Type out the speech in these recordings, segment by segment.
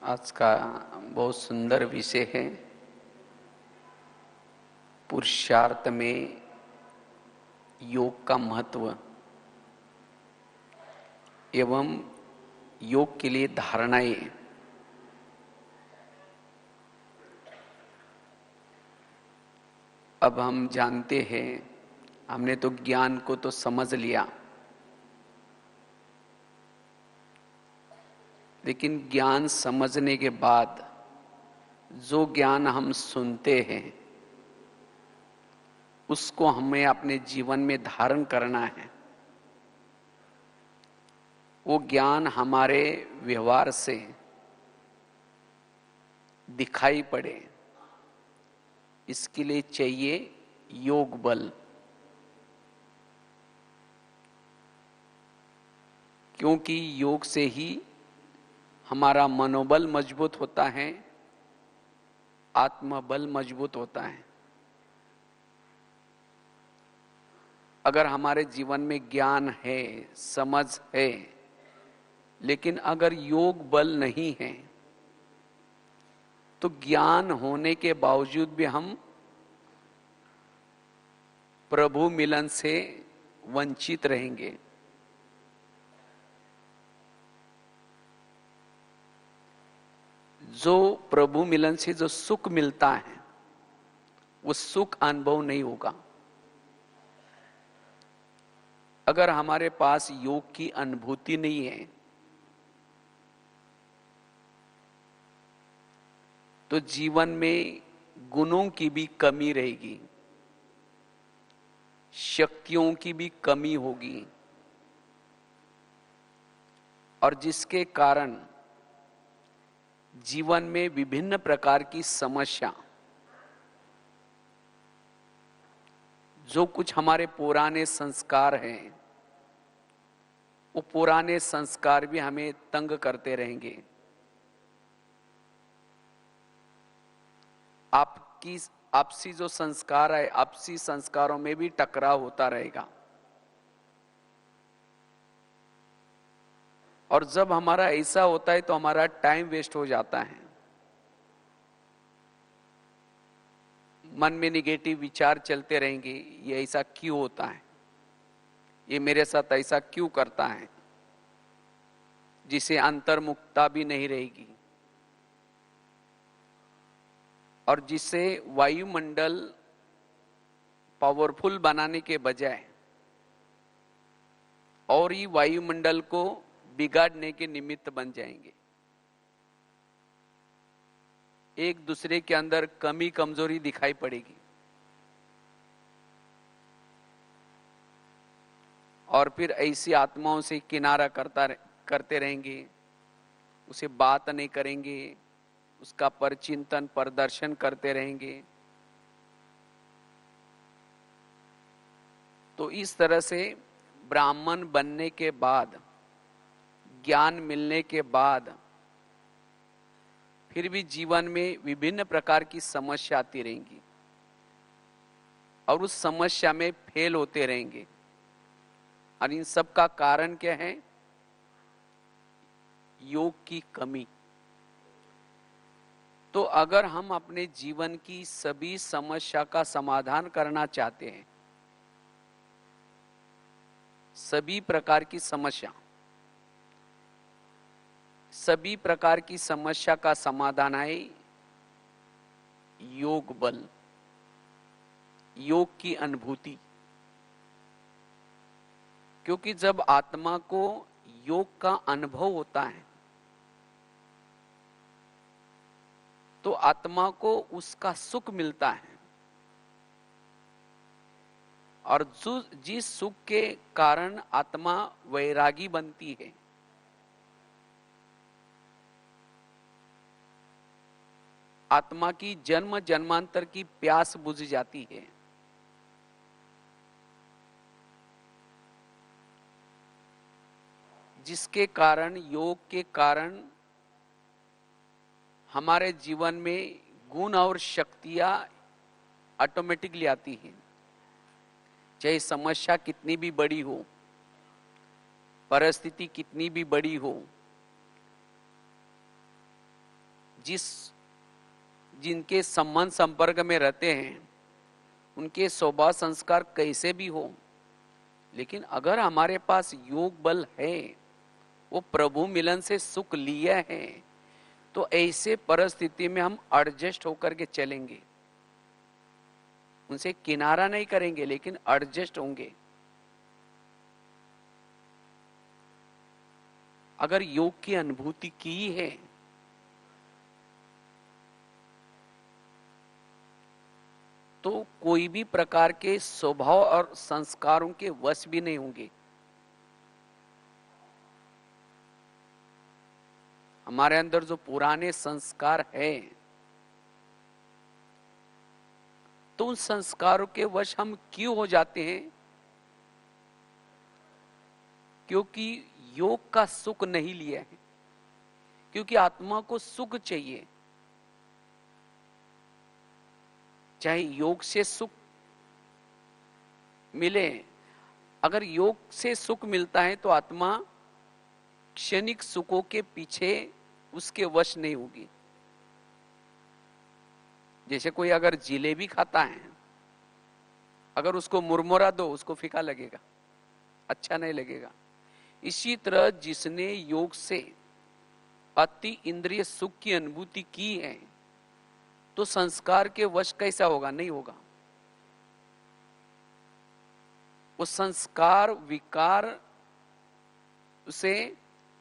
आज का बहुत सुंदर विषय है पुरुषार्थ में योग का महत्व एवं योग के लिए धारणाएं। अब हम जानते हैं, हमने तो ज्ञान को तो समझ लिया, लेकिन ज्ञान समझने के बाद जो ज्ञान हम सुनते हैं उसको हमें अपने जीवन में धारण करना है। वो ज्ञान हमारे व्यवहार से दिखाई पड़े, इसके लिए चाहिए योग बल। क्योंकि योग से ही हमारा मनोबल मजबूत होता है, आत्मबल मजबूत होता है। अगर हमारे जीवन में ज्ञान है, समझ है, लेकिन अगर योग बल नहीं है तो ज्ञान होने के बावजूद भी हम प्रभु मिलन से वंचित रहेंगे। जो प्रभु मिलन से जो सुख मिलता है वो सुख अनुभव नहीं होगा। अगर हमारे पास योग की अनुभूति नहीं है तो जीवन में गुणों की भी कमी रहेगी, शक्तियों की भी कमी होगी, और जिसके कारण जीवन में विभिन्न प्रकार की समस्या, जो कुछ हमारे पुराने संस्कार हैं वो पुराने संस्कार भी हमें तंग करते रहेंगे। आपसी जो संस्कार है, आपसी संस्कारों में भी टकराव होता रहेगा। और जब हमारा ऐसा होता है तो हमारा टाइम वेस्ट हो जाता है। मन में निगेटिव विचार चलते रहेंगे, ये ऐसा क्यों होता है, ये मेरे साथ ऐसा क्यों करता है, जिसे अंतर्मुखता भी नहीं रहेगी और जिससे वायुमंडल पावरफुल बनाने के बजाय और ही वायुमंडल को बिगाड़ने के निमित्त बन जाएंगे। एक दूसरे के अंदर कमी कमजोरी दिखाई पड़ेगी और फिर ऐसी आत्माओं से किनारा करते रहेंगे, उसे बात नहीं करेंगे, उसका परचिंतन प्रदर्शन करते रहेंगे। तो इस तरह से ब्राह्मण बनने के बाद, ज्ञान मिलने के बाद फिर भी जीवन में विभिन्न प्रकार की समस्या आती रहेंगी और उस समस्या में फेल होते रहेंगे। और इन सब का कारण क्या है? योग की कमी। तो अगर हम अपने जीवन की सभी समस्या का समाधान करना चाहते हैं, सभी प्रकार की समस्या का समाधान है योग बल, योग की अनुभूति। क्योंकि जब आत्मा को योग का अनुभव होता है तो आत्मा को उसका सुख मिलता है, और जिस सुख के कारण आत्मा वैरागी बनती है, आत्मा की जन्म जन्मांतर की प्यास बुझ जाती है, जिसके कारण, योग के कारण हमारे जीवन में गुण और शक्तियां ऑटोमेटिकली आती हैं। चाहे समस्या कितनी भी बड़ी हो, परिस्थिति कितनी भी बड़ी हो, जिस जिनके संबंध संपर्क में रहते हैं उनके स्वभाव संस्कार कैसे भी हो, लेकिन अगर हमारे पास योग बल है, वो प्रभु मिलन से सुख लिया है, तो ऐसे परिस्थिति में हम एडजस्ट होकर के चलेंगे। उनसे किनारा नहीं करेंगे लेकिन एडजस्ट होंगे। अगर योग की अनुभूति की है तो कोई भी प्रकार के स्वभाव और संस्कारों के वश भी नहीं होंगे। हमारे अंदर जो पुराने संस्कार है, तो उन संस्कारों के वश हम क्यों हो जाते हैं? क्योंकि योग का सुख नहीं लिया है, क्योंकि आत्मा को सुख चाहिए। चाहे योग से सुख मिले, अगर योग से सुख मिलता है तो आत्मा क्षणिक सुखों के पीछे उसके वश नहीं होगी। जैसे कोई अगर जिलेबी खाता है, अगर उसको मुरमुरा दो उसको फीका लगेगा, अच्छा नहीं लगेगा। इसी तरह जिसने योग से अति इंद्रिय सुख की अनुभूति की है, तो संस्कार के वश कैसा होगा? नहीं होगा। वो संस्कार विकार उसे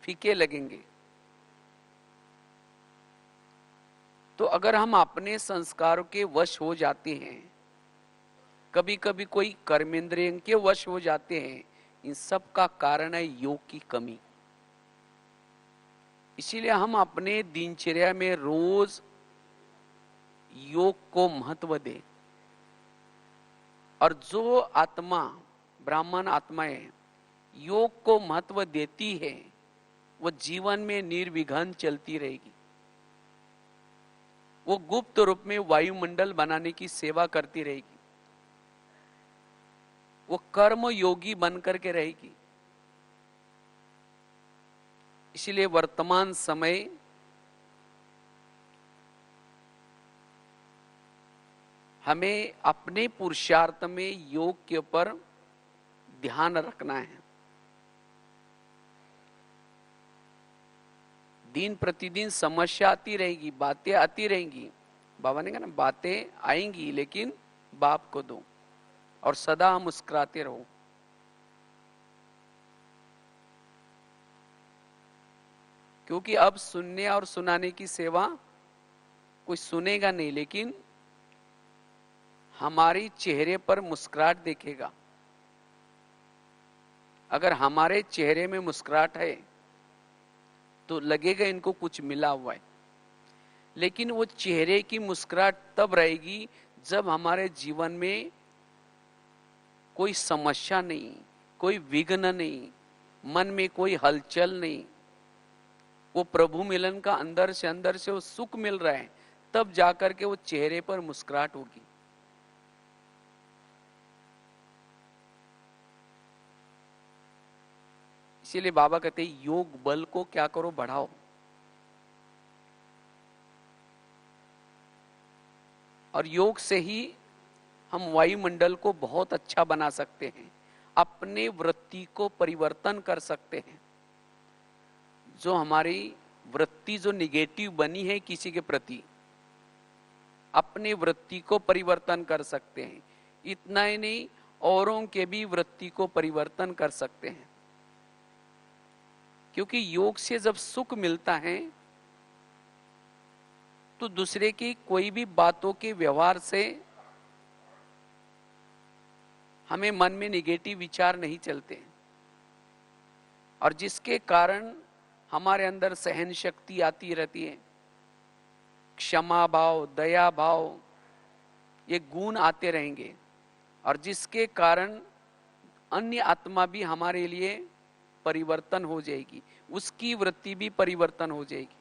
फीके लगेंगे। तो अगर हम अपने संस्कारों के वश हो जाते हैं, कभी कभी कोई कर्मेंद्रिय के वश हो जाते हैं, इन सब का कारण है योग की कमी। इसीलिए हम अपने दिनचर्या में रोज योग को महत्व दें। और जो आत्मा, ब्राह्मण आत्माएं योग को महत्व देती है, वो जीवन में निर्विघ्न चलती रहेगी। वो गुप्त रूप में वायुमंडल बनाने की सेवा करती रहेगी। वो कर्म योगी बनकर के रहेगी। इसलिए वर्तमान समय हमें अपने पुरुषार्थ में योग के ऊपर ध्यान रखना है। दिन प्रतिदिन समस्या आती रहेगी, बातें आती रहेंगी। बाबा ने कहा ना, बातें आएंगी लेकिन बाप को दो और सदा मुस्कुराते रहो। क्योंकि अब सुनने और सुनाने की सेवा कोई सुनेगा नहीं, लेकिन हमारी चेहरे पर मुस्कुराहट देखेगा। अगर हमारे चेहरे में मुस्कुराहट है तो लगेगा इनको कुछ मिला हुआ है। लेकिन वो चेहरे की मुस्कुराहट तब रहेगी जब हमारे जीवन में कोई समस्या नहीं, कोई विघ्न नहीं, मन में कोई हलचल नहीं, वो प्रभु मिलन का अंदर से वो सुख मिल रहा है, तब जाकर के वो चेहरे पर मुस्कुराहट होगी। इसीलिए बाबा कहते हैं योग बल को क्या करो, बढ़ाओ। और योग से ही हम वायुमंडल को बहुत अच्छा बना सकते हैं, अपने वृत्ति को परिवर्तन कर सकते हैं। जो हमारी वृत्ति जो निगेटिव बनी है किसी के प्रति, अपने वृत्ति को परिवर्तन कर सकते हैं। इतना ही नहीं, औरों के भी वृत्ति को परिवर्तन कर सकते हैं। क्योंकि योग से जब सुख मिलता है तो दूसरे की कोई भी बातों के व्यवहार से हमें मन में निगेटिव विचार नहीं चलते, और जिसके कारण हमारे अंदर सहन शक्ति आती रहती है, क्षमा भाव, दया भाव, ये गुण आते रहेंगे। और जिसके कारण अन्य आत्मा भी हमारे लिए परिवर्तन हो जाएगी, उसकी वृत्ति भी परिवर्तन हो जाएगी।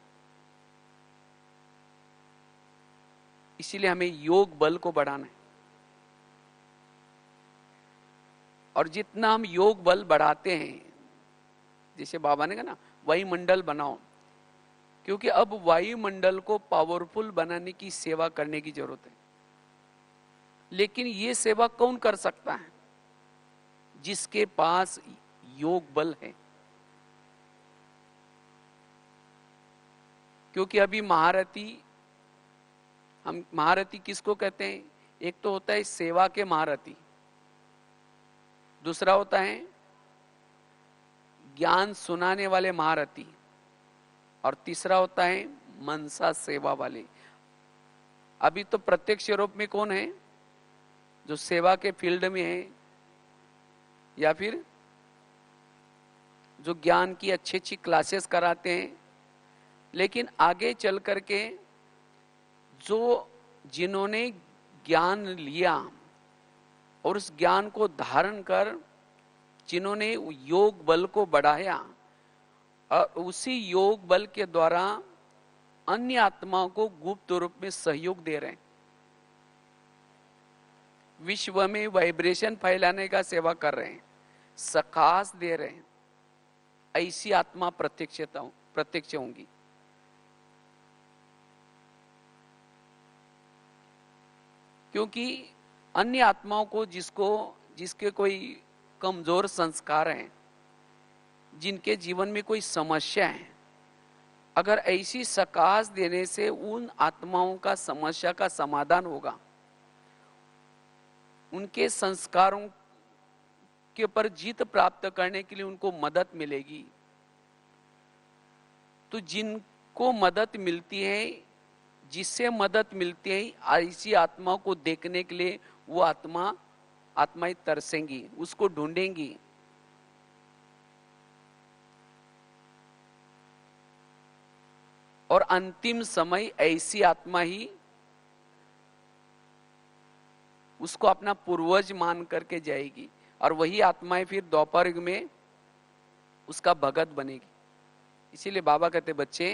इसीलिए हमें योग बल को बढ़ाना है। और जितना हम योग बल बढ़ाते हैं, जैसे बाबा ने कहा ना, वही मंडल बनाओ। क्योंकि अब वायुमंडल को पावरफुल बनाने की सेवा करने की जरूरत है। लेकिन ये सेवा कौन कर सकता है? जिसके पास योग बल है। क्योंकि अभी महारथी, हम महारथी किसको कहते हैं? एक तो होता है सेवा के महारथी, दूसरा होता है ज्ञान सुनाने वाले महारथी, और तीसरा होता है मनसा सेवा वाले। अभी तो प्रत्यक्ष रूप में कौन है? जो सेवा के फील्ड में है, या फिर जो ज्ञान की अच्छी अच्छी क्लासेस कराते हैं। लेकिन आगे चल करके जो जिन्होंने ज्ञान लिया और उस ज्ञान को धारण कर जिन्होंने योग बल को बढ़ाया, और उसी योग बल के द्वारा अन्य आत्माओं को गुप्त रूप में सहयोग दे रहे हैं, विश्व में वाइब्रेशन फैलाने का सेवा कर रहे हैं, सकाश दे रहे हैं, ऐसी आत्मा प्रत्यक्ष होंगी। क्योंकि अन्य आत्माओं को जिसके कोई कमजोर संस्कार हैं, जिनके जीवन में कोई समस्या है, अगर ऐसी सकाश देने से उन आत्माओं का समस्या का समाधान होगा, उनके संस्कारों के ऊपर जीत प्राप्त करने के लिए उनको मदद मिलेगी। तो जिनको मदद मिलती है, जिससे मदद मिलती है, ऐसी आत्मा को देखने के लिए वो आत्माएं तरसेंगी, उसको ढूंढेंगी। और अंतिम समय ऐसी आत्मा ही उसको अपना पूर्वज मान करके जाएगी, और वही आत्माएं फिर द्वापर युग में उसका भगत बनेगी। इसीलिए बाबा कहते बच्चे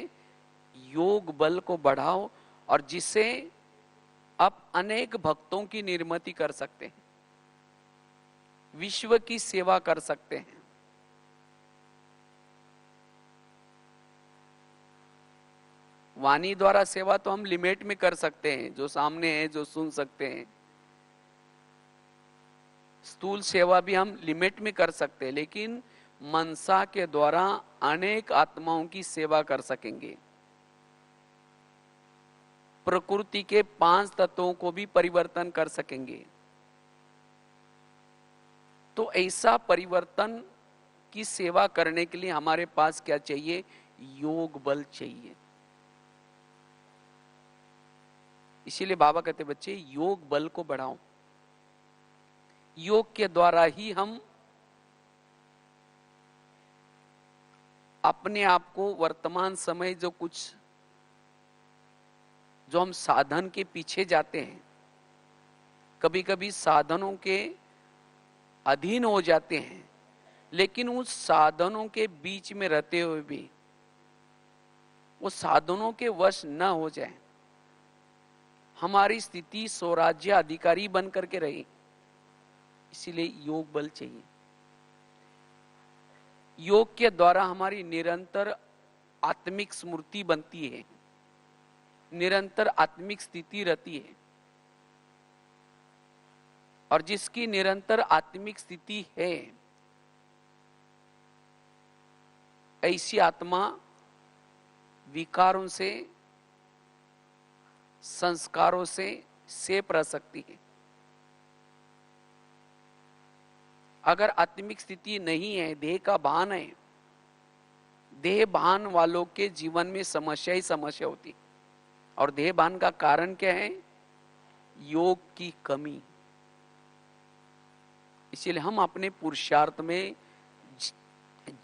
योग बल को बढ़ाओ, और जिससे आप अनेक भक्तों की निर्मिति कर सकते हैं, विश्व की सेवा कर सकते हैं। वाणी द्वारा सेवा तो हम लिमिट में कर सकते हैं, जो सामने है, जो सुन सकते हैं। स्थूल सेवा भी हम लिमिट में कर सकते हैं, लेकिन मनसा के द्वारा अनेक आत्माओं की सेवा कर सकेंगे। प्रकृति के 5 तत्वों को भी परिवर्तन कर सकेंगे। तो ऐसा परिवर्तन की सेवा करने के लिए हमारे पास क्या चाहिए? योग बल चाहिए। इसीलिए बाबा कहते बच्चे योग बल को बढ़ाओ। योग के द्वारा ही हम अपने आप को वर्तमान समय जो हम साधन के पीछे जाते हैं, कभी कभी साधनों के अधीन हो जाते हैं, लेकिन उस साधनों के बीच में रहते हुए भी वो साधनों के वश न हो जाए, हमारी स्थिति स्वराज्य अधिकारी बन करके रहे। इसीलिए योग बल चाहिए। योग के द्वारा हमारी निरंतर आत्मिक स्मृति बनती है, निरंतर आत्मिक स्थिति रहती है, और जिसकी निरंतर आत्मिक स्थिति है, ऐसी आत्मा विकारों से, संस्कारों से सेप रह सकती है। अगर आत्मिक स्थिति नहीं है, देह का भान है, देह भान वालों के जीवन में समस्या ही समस्या होती। और देह भान का कारण क्या है? योग की कमी। इसीलिए हम अपने पुरुषार्थ में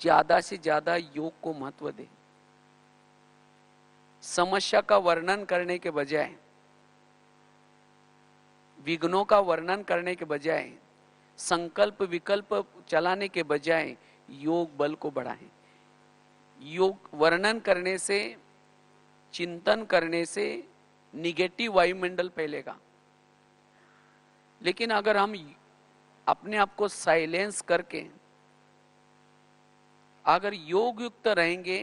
ज्यादा से ज्यादा योग को महत्व दें। समस्या का वर्णन करने के बजाय, विघ्नों का वर्णन करने के बजाय, संकल्प विकल्प चलाने के बजाय योग बल को बढ़ाएं। योग वर्णन करने से, चिंतन करने से निगेटिव वायुमंडल फैलेगा। लेकिन अगर हम अपने आप को साइलेंस करके अगर योग युक्त रहेंगे,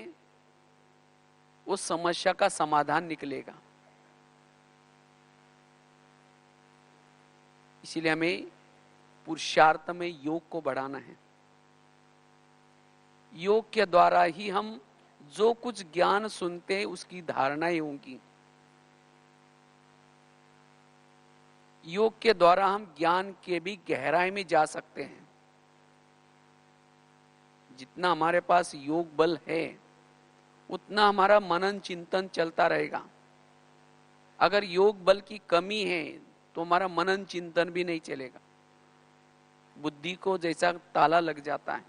उस समस्या का समाधान निकलेगा। इसीलिए हमें पुरुषार्थ में योग को बढ़ाना है। योग के द्वारा ही हम जो कुछ ज्ञान सुनते हैं उसकी धारणाएं होंगी। योग के द्वारा हम ज्ञान के भी गहराई में जा सकते हैं। जितना हमारे पास योग बल है उतना हमारा मनन चिंतन चलता रहेगा। अगर योग बल की कमी है तो हमारा मनन चिंतन भी नहीं चलेगा। बुद्धि को जैसा ताला लग जाता है,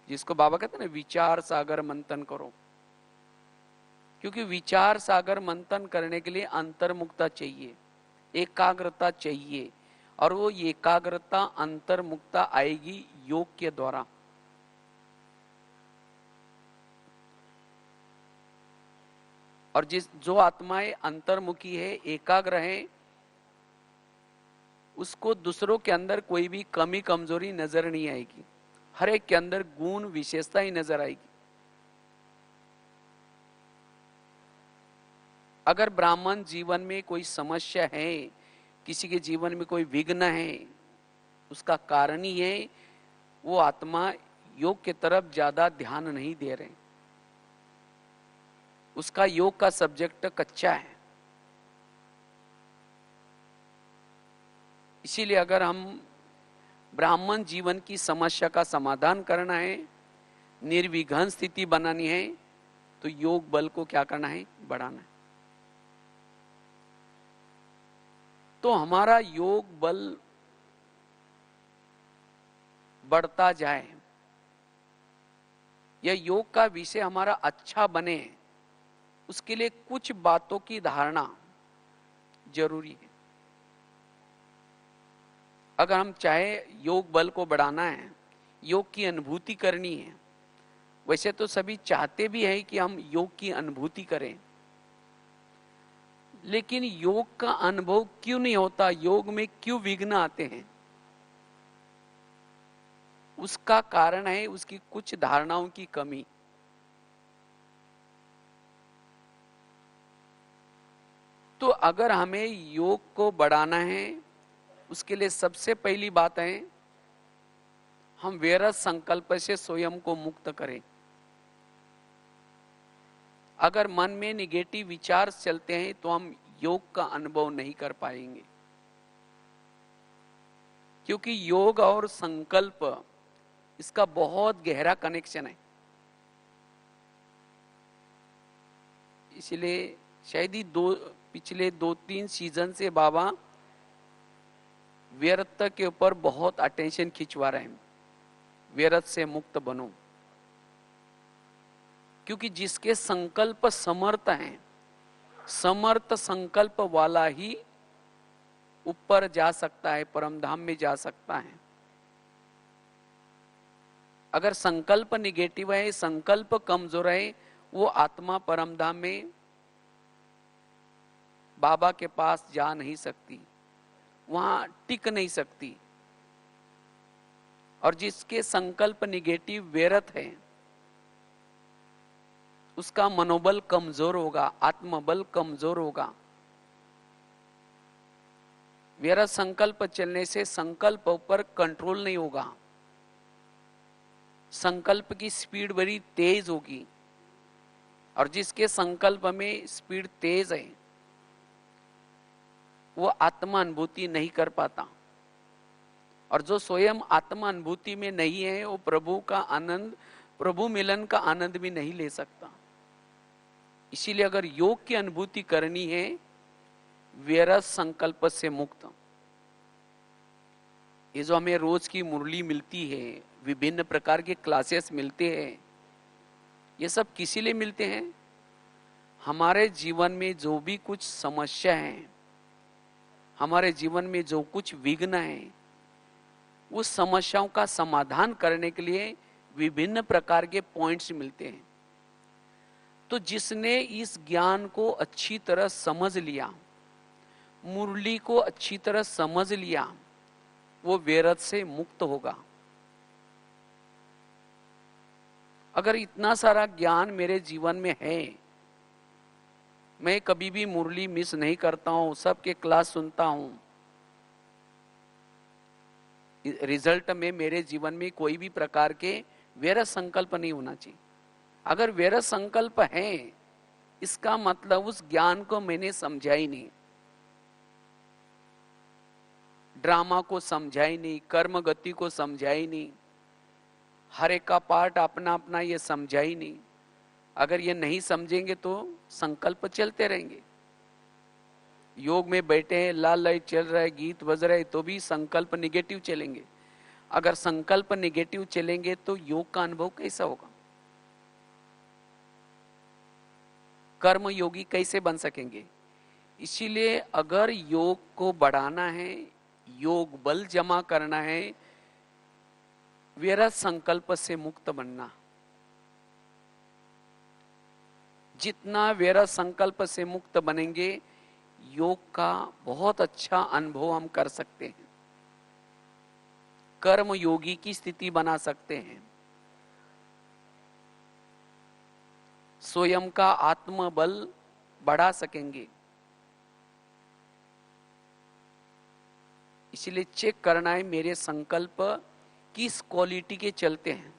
जिसको बाबा कहते हैं ना, विचार सागर मंथन करो। क्योंकि विचार सागर मंथन करने के लिए अंतर्मुखता चाहिए, एकाग्रता चाहिए, और वो एकाग्रता अंतर्मुखता आएगी योग के द्वारा। और जो आत्माएं अंतर्मुखी है, एकाग्र है, उसको दूसरों के अंदर कोई भी कमी कमजोरी नजर नहीं आएगी। हर एक के अंदर गुण विशेषता ही नजर आएगी। अगर ब्राह्मण जीवन में कोई समस्या है, किसी के जीवन में कोई विघ्न है, उसका कारण ही है वो आत्मा योग के तरफ ज्यादा ध्यान नहीं दे रहे। उसका योग का सब्जेक्ट कच्चा है। इसीलिए अगर हम ब्राह्मण जीवन की समस्या का समाधान करना है, निर्विघ्न स्थिति बनानी है, तो योग बल को क्या करना है? बढ़ाना है। तो हमारा योग बल बढ़ता जाए, यह योग का विषय हमारा अच्छा बने, उसके लिए कुछ बातों की धारणा जरूरी है। अगर हम चाहे योग बल को बढ़ाना है, योग की अनुभूति करनी है, वैसे तो सभी चाहते भी हैं कि हम योग की अनुभूति करें, लेकिन योग का अनुभव क्यों नहीं होता? योग में क्यों विघ्न आते हैं? उसका कारण है उसकी कुछ धारणाओं की कमी। तो अगर हमें योग को बढ़ाना है, उसके लिए सबसे पहली बात है हम वैरत संकल्प से स्वयं को मुक्त करें। अगर मन में निगेटिव विचार चलते हैं तो हम योग का अनुभव नहीं कर पाएंगे, क्योंकि योग और संकल्प इसका बहुत गहरा कनेक्शन है। इसलिए शायद ही पिछले 2-3 सीजन से बाबा व्यर्थ के ऊपर बहुत अटेंशन खिंचवा रहे हैं। व्यर्थ से मुक्त बनो, क्योंकि जिसके संकल्प समर्थ हैं, समर्थ संकल्प वाला ही ऊपर जा सकता है, परम धाम में जा सकता है। अगर संकल्प निगेटिव है, संकल्प कमजोर है, वो आत्मा परम धाम में बाबा के पास जा नहीं सकती, वहां टिक नहीं सकती। और जिसके संकल्प निगेटिव व्यर्थ है, उसका मनोबल कमजोर होगा, आत्मबल कमजोर होगा। व्यर्थ संकल्प चलने से संकल्प पर कंट्रोल नहीं होगा, संकल्प की स्पीड बड़ी तेज होगी। और जिसके संकल्प में स्पीड तेज है, वो आत्मा अनुभूति नहीं कर पाता। और जो स्वयं आत्मा अनुभूति में नहीं है, वो प्रभु का आनंद, प्रभु मिलन का आनंद भी नहीं ले सकता। इसीलिए अगर योग की अनुभूति करनी है, व्यर्थ संकल्प से मुक्त, ये जो हमें रोज की मुरली मिलती है, विभिन्न प्रकार के क्लासेस मिलते हैं, ये सब किसी लिए मिलते हैं? हमारे जीवन में जो भी कुछ समस्या है, हमारे जीवन में जो कुछ विघ्न है, उस समस्याओं का समाधान करने के लिए विभिन्न प्रकार के पॉइंट्स मिलते हैं। तो जिसने इस ज्ञान को अच्छी तरह समझ लिया, मुरली को अच्छी तरह समझ लिया, वो व्यर्थ से मुक्त होगा। अगर इतना सारा ज्ञान मेरे जीवन में है, मैं कभी भी मुरली मिस नहीं करता हूँ, सबके क्लास सुनता हूँ। रिजल्ट में मेरे जीवन में कोई भी प्रकार के व्यर्थ संकल्प नहीं होना चाहिए। अगर व्यर्थ संकल्प है, इसका मतलब उस ज्ञान को मैंने समझा ही नहीं, ड्रामा को समझा ही नहीं, कर्म गति को समझा ही नहीं, हर एक का पार्ट अपना अपना ये समझा ही नहीं। अगर ये नहीं समझेंगे तो संकल्प चलते रहेंगे। योग में बैठे हैं, लाल लाइट चल रहा है, गीत बज रहा है, तो भी संकल्प निगेटिव चलेंगे। अगर संकल्प निगेटिव चलेंगे तो योग का अनुभव कैसा होगा? कर्म योगी कैसे बन सकेंगे? इसीलिए अगर योग को बढ़ाना है, योग बल जमा करना है, व्यर्थ संकल्प से मुक्त बनना, जितना व्यर्थ संकल्प से मुक्त बनेंगे, योग का बहुत अच्छा अनुभव हम कर सकते हैं, कर्म योगी की स्थिति बना सकते हैं, स्वयं का आत्मबल बढ़ा सकेंगे। इसलिए चेक करना है मेरे संकल्प किस क्वालिटी के चलते हैं।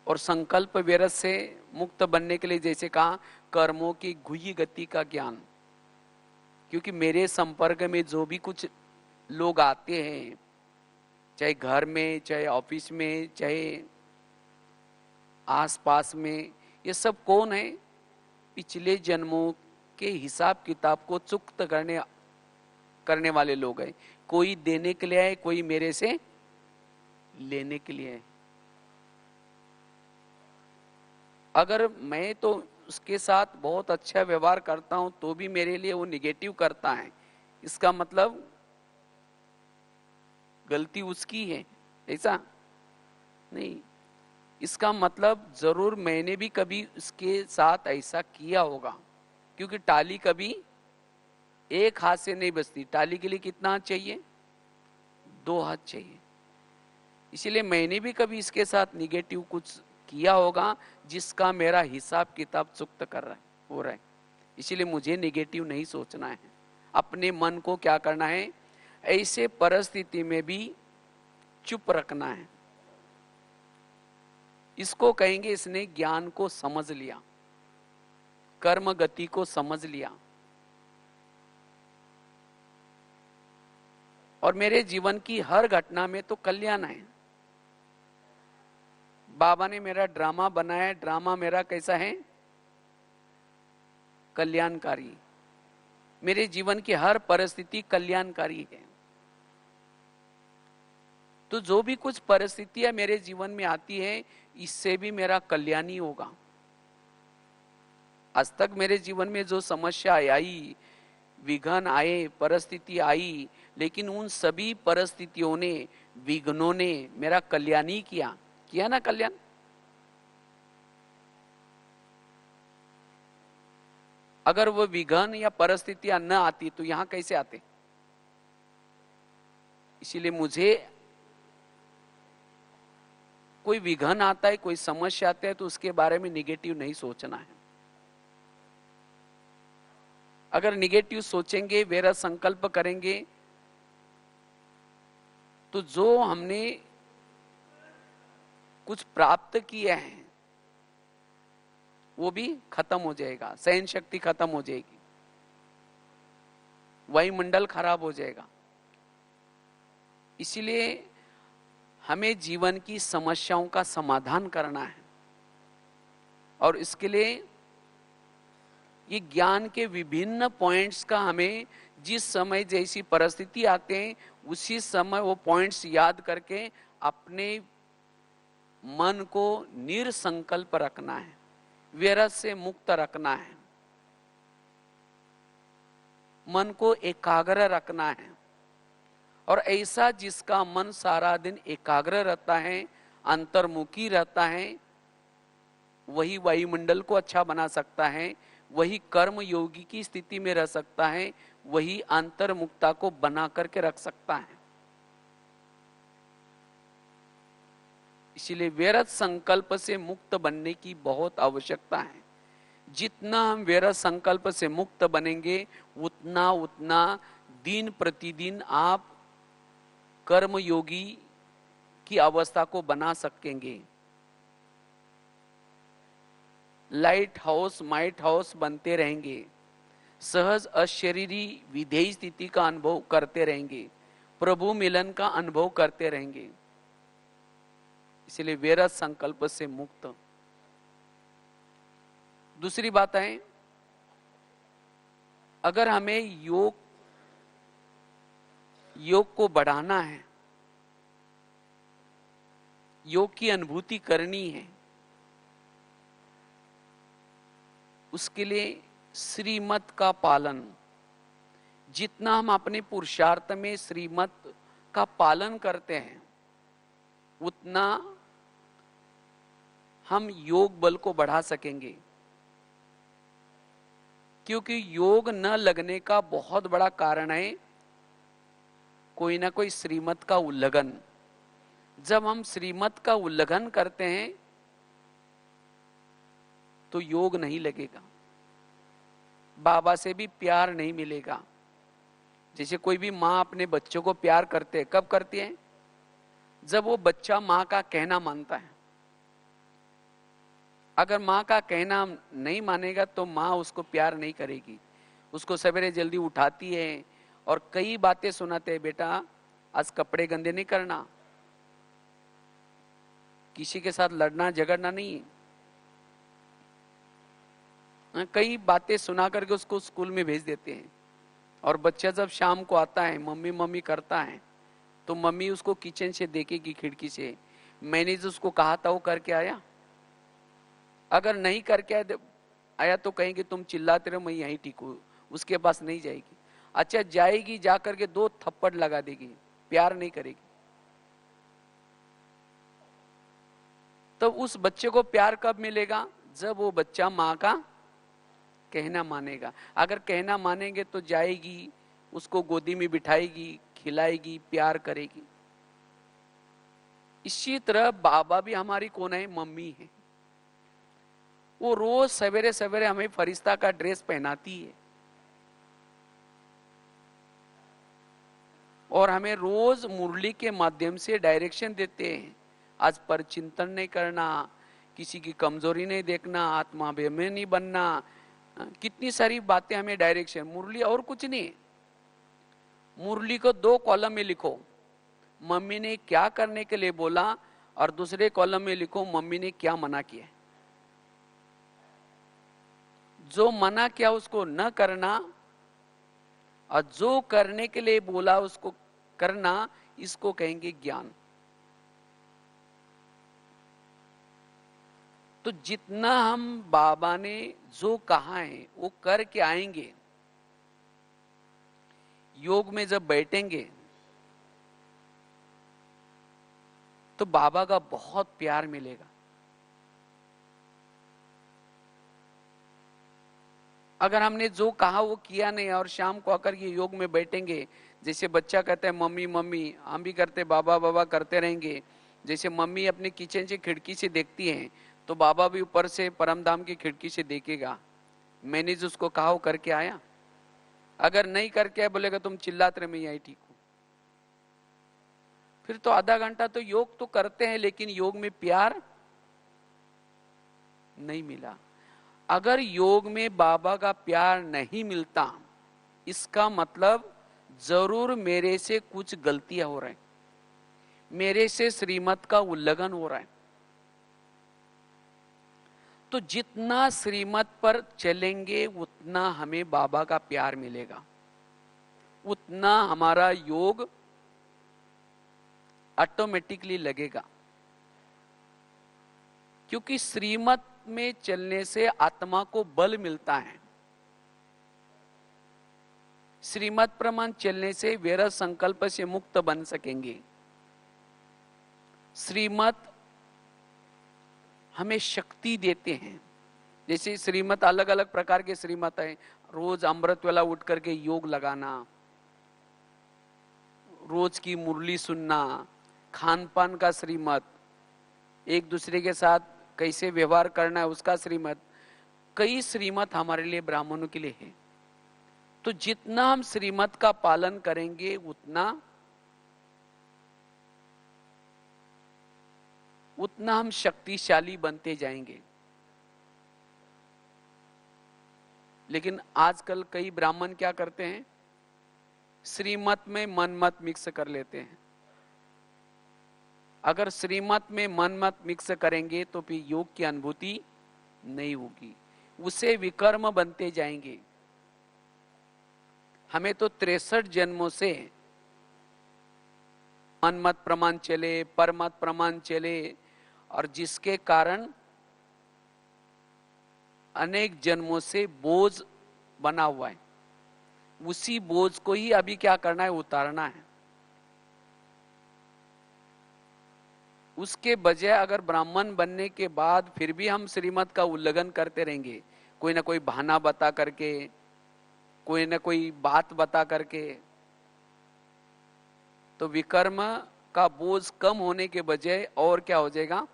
और संकल्प व्यर्थ से मुक्त बनने के लिए जैसे कहा, कर्मों की गुह्य गति का ज्ञान, क्योंकि मेरे संपर्क में जो भी कुछ लोग आते हैं, चाहे घर में, चाहे ऑफिस में, चाहे आसपास में, ये सब कौन है? पिछले जन्मों के हिसाब किताब को चुक्त करने वाले लोग हैं। कोई देने के लिए है, कोई मेरे से लेने के लिए है। अगर मैं तो उसके साथ बहुत अच्छा व्यवहार करता हूं तो भी मेरे लिए वो निगेटिव करता है, इसका मतलब गलती उसकी है, ऐसा नहीं। इसका मतलब जरूर मैंने भी कभी उसके साथ ऐसा किया होगा, क्योंकि टाली कभी एक हाथ से नहीं बजती, टाली के लिए कितना हाथ चाहिए? 2 हाथ चाहिए। इसलिए मैंने भी कभी इसके साथ निगेटिव कुछ किया होगा, जिसका मेरा हिसाब किताब चुक्त कर रहा है, हो रहा है। इसलिए मुझे निगेटिव नहीं सोचना है। अपने मन को क्या करना है? ऐसे परिस्थिति में भी चुप रखना है। इसको कहेंगे इसने ज्ञान को समझ लिया, कर्म गति को समझ लिया। और मेरे जीवन की हर घटना में तो कल्याण है। बाबा ने मेरा ड्रामा बनाया, ड्रामा मेरा कैसा है? कल्याणकारी। मेरे जीवन की हर परिस्थिति कल्याणकारी है। तो जो भी कुछ परिस्थितियां मेरे जीवन में आती है, इससे भी मेरा कल्याण ही होगा। आज तक मेरे जीवन में जो समस्या आई, विघ्न आए, परिस्थिति आई, लेकिन उन सभी परिस्थितियों ने, विघ्नों ने मेरा कल्याण ही किया ना कल्याण। अगर वो विघ्न या परिस्थितियां न आती तो यहां कैसे आते? इसीलिए मुझे कोई विघ्न आता है, कोई समस्या आता है, तो उसके बारे में निगेटिव नहीं सोचना है। अगर निगेटिव सोचेंगे, व्यर्थ संकल्प करेंगे, तो जो हमने कुछ प्राप्त किया है वो भी खत्म हो जाएगा, सहन शक्ति खत्म हो जाएगी, वायुमंडल खराब हो जाएगा। इसीलिए हमें जीवन की समस्याओं का समाधान करना है, और इसके लिए ये ज्ञान के विभिन्न पॉइंट्स का हमें जिस समय जैसी परिस्थिति आते हैं उसी समय वो पॉइंट्स याद करके अपने मन को निरसंकल्प रखना है, व्यर्थ से मुक्त रखना है, मन को एकाग्र रखना है। और ऐसा जिसका मन सारा दिन एकाग्र रहता है, अंतर्मुखी रहता है, वही वायुमंडल को अच्छा बना सकता है, वही कर्म योगी की स्थिति में रह सकता है, वही अंतर्मुक्ता को बना करके रख सकता है। इसीलिए व्यर्थ संकल्प से मुक्त बनने की बहुत आवश्यकता है। जितना हम व्यर्थ संकल्प से मुक्त बनेंगे, उतना उतना दिन प्रतिदिन आप कर्मयोगी की अवस्था को बना सकेंगे। लाइट हाउस माइट हाउस बनते रहेंगे, सहज अशरीरी विधेय स्थिति का अनुभव करते रहेंगे, प्रभु मिलन का अनुभव करते रहेंगे। इसलिए व्यर्थ संकल्प से मुक्त। दूसरी बात है, अगर हमें योग को बढ़ाना है, योग की अनुभूति करनी है, उसके लिए श्रीमत का पालन, जितना हम अपने पुरुषार्थ में श्रीमत का पालन करते हैं, उतना हम योग बल को बढ़ा सकेंगे। क्योंकि योग न लगने का बहुत बड़ा कारण है कोई ना कोई श्रीमत का उल्लंघन। जब हम श्रीमत का उल्लंघन करते हैं तो योग नहीं लगेगा, बाबा से भी प्यार नहीं मिलेगा। जैसे कोई भी माँ अपने बच्चों को प्यार करते है, कब करती है? जब वो बच्चा माँ का कहना मानता है। अगर माँ का कहना नहीं मानेगा तो माँ उसको प्यार नहीं करेगी, उसको सवेरे जल्दी उठाती है और कई बातें सुनाते हैं, बेटा आज कपड़े गंदे नहीं करना, किसी के साथ लड़ना झगड़ना नहीं। कई बातें सुना करके उसको स्कूल में भेज देते हैं। और बच्चा जब शाम को आता है, मम्मी मम्मी करता है, तो मम्मी उसको किचन से देखेगी खिड़की से, मैंने जो उसको कहा था वो करके आया? अगर नहीं करके आया तो कहेंगे तुम चिल्लाते रहो, मैं यहीं ठीक हूँ, उसके पास नहीं जाएगी। अच्छा जाएगी, जा करके 2 थप्पड़ लगा देगी, प्यार नहीं करेगी। तो उस बच्चे को प्यार कब मिलेगा? जब वो बच्चा माँ का कहना मानेगा। अगर कहना मानेंगे तो जाएगी, उसको गोदी में बिठाएगी, खिलाएगी, प्यार करेगी। इसी तरह बाबा भी हमारी कौन है? मम्मी है। वो रोज सवेरे सवेरे हमें फरिश्ता का ड्रेस पहनाती है और हमें रोज मुरली के माध्यम से डायरेक्शन देते हैं। आज पर चिंतन नहीं करना, किसी की कमजोरी नहीं देखना, आत्माभिमानी नहीं बनना, कितनी सारी बातें हमें डायरेक्शन। मुरली और कुछ नहीं, मुरली को 2 कॉलम में लिखो, मम्मी ने क्या करने के लिए बोला, और दूसरे कॉलम में लिखो मम्मी ने क्या मना किया। जो मना किया उसको न करना और जो करने के लिए बोला उसको करना, इसको कहेंगे ज्ञान। तो जितना हम बाबा ने जो कहा है वो करके आएंगे, योग में जब बैठेंगे तो बाबा का बहुत प्यार मिलेगा। अगर हमने जो कहा वो किया नहीं और शाम को आकर ये योग में बैठेंगे, जैसे बच्चा कहता है मम्मी मम्मी, हम भी करते बाबा बाबा करते रहेंगे। जैसे मम्मी अपने किचन से खिड़की से देखती हैं तो बाबा भी ऊपर से परमधाम की खिड़की से देखेगा, मैंने जो उसको कहा वो करके आया। अगर नहीं करके आया बोलेगा तुम चिल्लाते रहे, मैं यही ठीक हूं। फिर तो आधा घंटा तो योग तो करते हैं लेकिन योग में प्यार नहीं मिला। अगर योग में बाबा का प्यार नहीं मिलता, इसका मतलब जरूर मेरे से कुछ गलतियां हो रहा है, मेरे से श्रीमत का उल्लंघन हो रहा है। तो जितना श्रीमत पर चलेंगे उतना हमें बाबा का प्यार मिलेगा, उतना हमारा योग ऑटोमेटिकली लगेगा। क्योंकि श्रीमत में चलने से आत्मा को बल मिलता है, श्रीमत प्रमाण चलने से व्यर्थ संकल्प से मुक्त बन सकेंगे। श्रीमत हमें शक्ति देते हैं। जैसे श्रीमत अलग अलग प्रकार के श्रीमत है, रोज अमृत वेला उठ करके योग लगाना, रोज की मुरली सुनना, खान पान का श्रीमत, एक दूसरे के साथ कैसे व्यवहार करना है उसका श्रीमत, कई श्रीमत हमारे लिए ब्राह्मणों के लिए है। तो जितना हम श्रीमत का पालन करेंगे उतना हम शक्तिशाली बनते जाएंगे। लेकिन आजकल कई ब्राह्मण क्या करते हैं, श्रीमत में मनमत मिक्स कर लेते हैं। अगर श्रीमत में मनमत मिक्स करेंगे तो फिर योग की अनुभूति नहीं होगी, उसे विकर्म बनते जाएंगे। हमें तो 63 जन्मों से मनमत प्रमाण चले, परमत प्रमाण चले, और जिसके कारण अनेक जन्मों से बोझ बना हुआ है। उसी बोझ को ही अभी क्या करना है, उतारना है। उसके बजाय अगर ब्राह्मण बनने के बाद फिर भी हम श्रीमत का उल्लंघन करते रहेंगे, कोई ना कोई बहाना बता करके, कोई ना कोई बात बता करके, तो विकर्म का बोझ कम होने के बजाय और क्या हो जाएगा,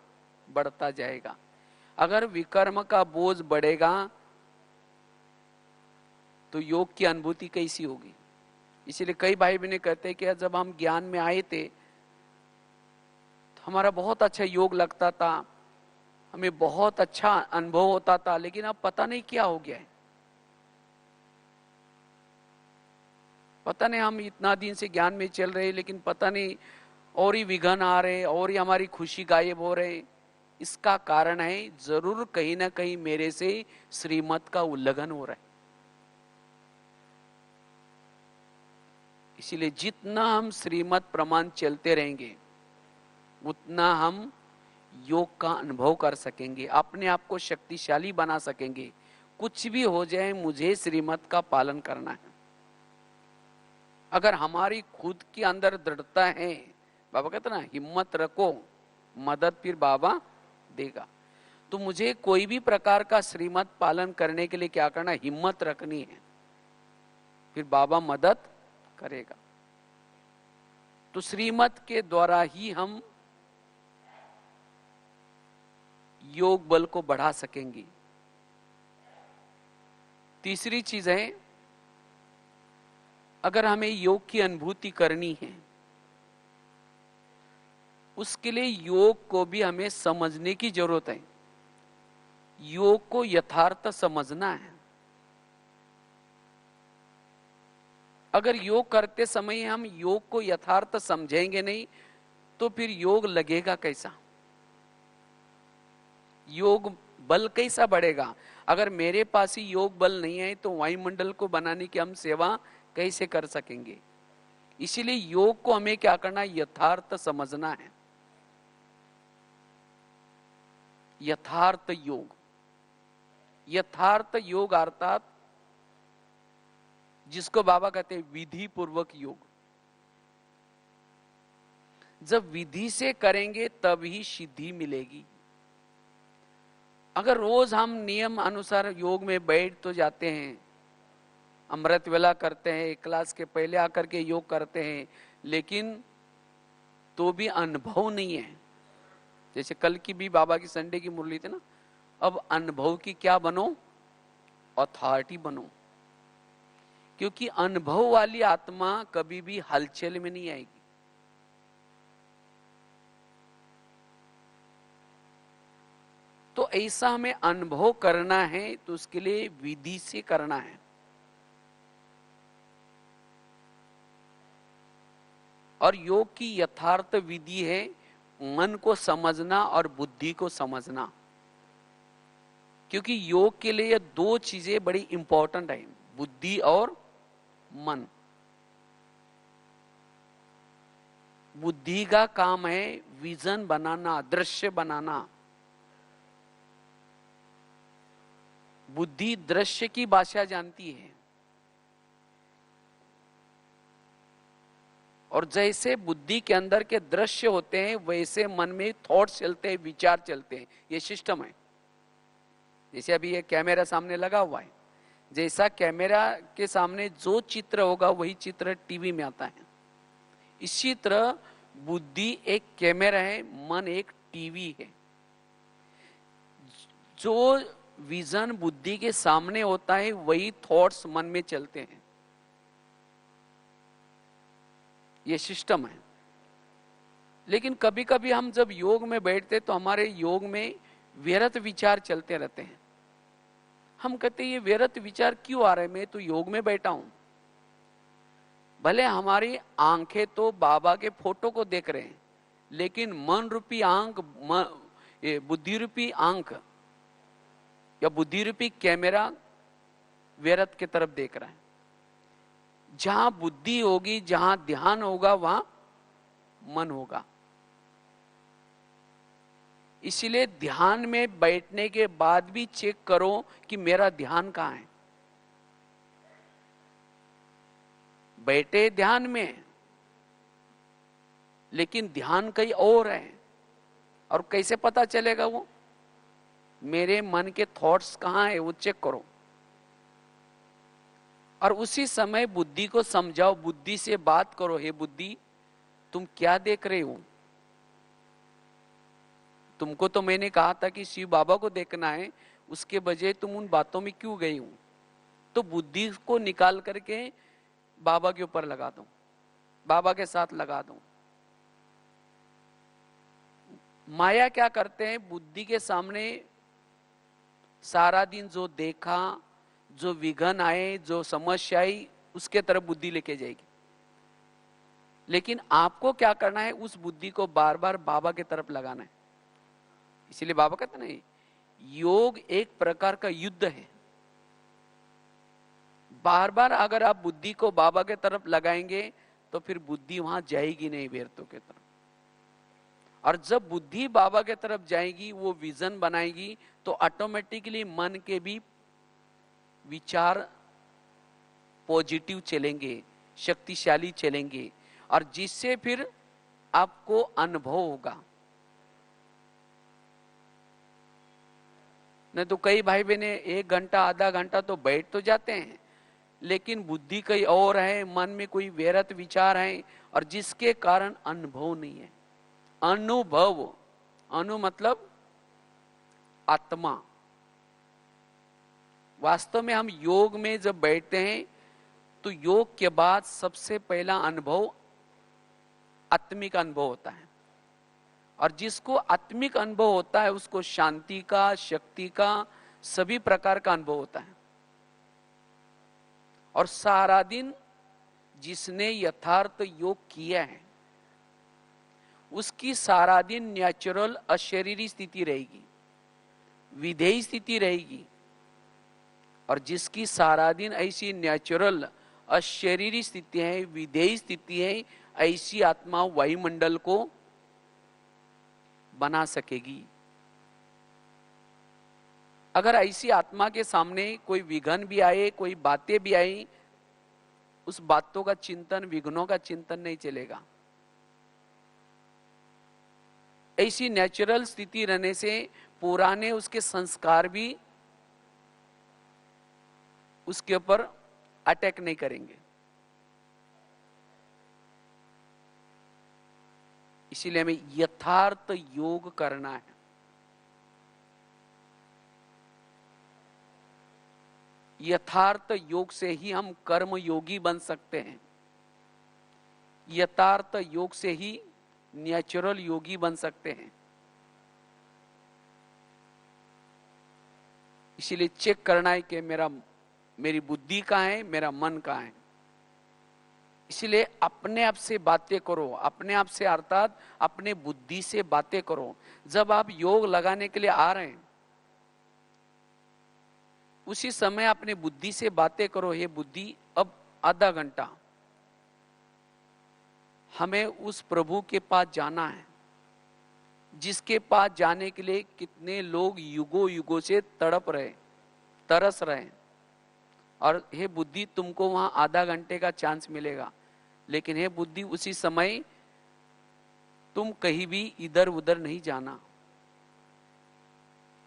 बढ़ता जाएगा। अगर विकर्म का बोझ बढ़ेगा तो योग की अनुभूति कैसी होगी। इसीलिए कई भाई बहनें कहते हैं कि जब हम ज्ञान में आए थे तो हमारा बहुत अच्छा योग लगता था, हमें बहुत अच्छा अनुभव होता था, लेकिन अब पता नहीं क्या हो गया है। पता नहीं, हम इतना दिन से ज्ञान में चल रहे लेकिन पता नहीं और ही विघन आ रहे, और ही हमारी खुशी गायब हो रहे। इसका कारण है जरूर कहीं ना कहीं मेरे से श्रीमत का उल्लंघन हो रहा है। इसीलिए जितना हम श्रीमत प्रमाण चलते रहेंगे उतना हम योग का अनुभव कर सकेंगे, अपने आप को शक्तिशाली बना सकेंगे। कुछ भी हो जाए मुझे श्रीमत का पालन करना है। अगर हमारी खुद के अंदर दृढ़ता है, बाबा कहते ना हिम्मत रखो मदद फिर बाबा देगा, तो मुझे कोई भी प्रकार का श्रीमत पालन करने के लिए क्या करना है, हिम्मत रखनी है, फिर बाबा मदद करेगा। तो श्रीमत के द्वारा ही हम योग बल को बढ़ा सकेंगे। तीसरी चीज है, अगर हमें योग की अनुभूति करनी है उसके लिए योग को भी हमें समझने की जरूरत है। योग को यथार्थ समझना है। अगर योग करते समय हम योग को यथार्थ समझेंगे नहीं तो फिर योग लगेगा कैसा, योग बल कैसा बढ़ेगा। अगर मेरे पास ही योग बल नहीं है तो वायुमंडल को बनाने की हम सेवा कैसे कर सकेंगे। इसीलिए योग को हमें क्या करना है, यथार्थ समझना है। यथार्थ योग, यथार्थ योग अर्थात जिसको बाबा कहते हैं विधि पूर्वक योग। जब विधि से करेंगे तब ही सिद्धि मिलेगी। अगर रोज हम नियम अनुसार योग में बैठ तो जाते हैं, अमृत वेला करते हैं, क्लास के पहले आकर के योग करते हैं, लेकिन तो भी अनुभव नहीं है। जैसे कल की भी बाबा की संडे की मुरली थी ना, अब अनुभव की क्या बनो, अथॉरिटी बनो। क्योंकि अनुभव वाली आत्मा कभी भी हलचल में नहीं आएगी। तो ऐसा हमें अनुभव करना है तो उसके लिए विधि से करना है। और योग की यथार्थ विधि है मन को समझना और बुद्धि को समझना। क्योंकि योग के लिए ये दो चीजें बड़ी इंपॉर्टेंट है, बुद्धि और मन। बुद्धि का काम है विजन बनाना, दृश्य बनाना। बुद्धि दृश्य की भाषा जानती है, और जैसे बुद्धि के अंदर के दृश्य होते हैं वैसे मन में थॉट्स चलते हैं, विचार चलते हैं। ये सिस्टम है। जैसे अभी ये कैमरा सामने लगा हुआ है, जैसा कैमरा के सामने जो चित्र होगा वही चित्र टीवी में आता है। इसी तरह बुद्धि एक कैमरा है, मन एक टीवी है। जो विजन बुद्धि के सामने होता है वही थॉट्स मन में चलते हैं। ये सिस्टम है। लेकिन कभी कभी हम जब योग में बैठते तो हमारे योग में व्यर्थ विचार चलते रहते हैं। हम कहते हैं ये व्यर्थ विचार क्यों आ रहे हैं, मैं तो योग में बैठा हूं। भले हमारी आंखें तो बाबा के फोटो को देख रहे हैं, लेकिन मन रूपी आंख, बुद्धि रूपी आंख या बुद्धि रूपी कैमरा व्यर्थ की तरफ देख रहा है। जहां बुद्धि होगी, जहां ध्यान होगा, वहां मन होगा। इसलिए ध्यान में बैठने के बाद भी चेक करो कि मेरा ध्यान कहां है। बैठे ध्यान में, लेकिन ध्यान कहीं और है। और कैसे पता चलेगा वो? मेरे मन के थॉट्स कहां है वो चेक करो। और उसी समय बुद्धि को समझाओ, बुद्धि से बात करो, हे बुद्धि तुम क्या देख रहे हो? तुमको तो मैंने कहा था कि शिव बाबा को देखना है, उसके बजाय तुम उन बातों में क्यों गई हो? तो बुद्धि को निकाल करके बाबा के ऊपर लगा दो, बाबा के साथ लगा दो। माया क्या करते हैं? बुद्धि के सामने सारा दिन जो देखा, जो विघन आए, जो समस्या आई, उसके तरफ बुद्धि लेके जाएगी। लेकिन आपको क्या करना है? उस बुद्धि को बार बार बाबा की तरफ लगाना है। इसीलिए बाबा कहते नहीं, योग एक प्रकार का युद्ध है। बार बार अगर आप बुद्धि को बाबा के तरफ लगाएंगे तो फिर बुद्धि वहां जाएगी नहीं व्यर्थों के तरफ। और जब बुद्धि बाबा के तरफ जाएगी, वो विजन बनाएगी, तो ऑटोमेटिकली मन के भी विचार पॉजिटिव चलेंगे, शक्तिशाली चलेंगे, और जिससे फिर आपको अनुभव होगा। नहीं तो कई भाई बहने 1 घंटा आधा घंटा तो बैठ तो जाते हैं, लेकिन बुद्धि कहीं और है, मन में कोई व्यर्थ विचार है, और जिसके कारण अनुभव नहीं है। अनुभव, अनु मतलब आत्मा। वास्तव में हम योग में जब बैठते हैं तो योग के बाद सबसे पहला अनुभव आत्मिक अनुभव होता है। और जिसको आत्मिक अनुभव होता है उसको शांति का, शक्ति का, सभी प्रकार का अनुभव होता है। और सारा दिन जिसने यथार्थ योग किया है उसकी सारा दिन नेचुरल अशरीरी स्थिति रहेगी, विधेयी स्थिति रहेगी। और जिसकी सारा दिन ऐसी नेचुरल अशरीरी स्थिति है, विधेयी स्थिति है, ऐसी आत्मा वायुमंडल को बना सकेगी। अगर ऐसी आत्मा के सामने कोई विघन भी आए, कोई बातें भी आई, उस बातों का चिंतन, विघ्नों का चिंतन नहीं चलेगा। ऐसी नेचुरल स्थिति रहने से पुराने उसके संस्कार भी उसके ऊपर अटैक नहीं करेंगे। इसीलिए हमें यथार्थ योग करना है। यथार्थ योग से ही हम कर्म योगी बन सकते हैं। यथार्थ योग से ही नेचुरल योगी बन सकते हैं। इसीलिए चेक करना है कि मेरी बुद्धि कहां है, मेरा मन कहां है। इसलिए अपने आप से बातें करो, अपने आप से अर्थात अपने बुद्धि से बातें करो। जब आप योग लगाने के लिए आ रहे हैं उसी समय अपने बुद्धि से बातें करो, हे बुद्धि अब आधा घंटा हमें उस प्रभु के पास जाना है जिसके पास जाने के लिए कितने लोग युगों युगों से तड़प रहे, तरस रहे। और हे बुद्धि तुमको वहां आधा घंटे का चांस मिलेगा, लेकिन हे बुद्धि उसी समय तुम कहीं भी इधर उधर नहीं जाना।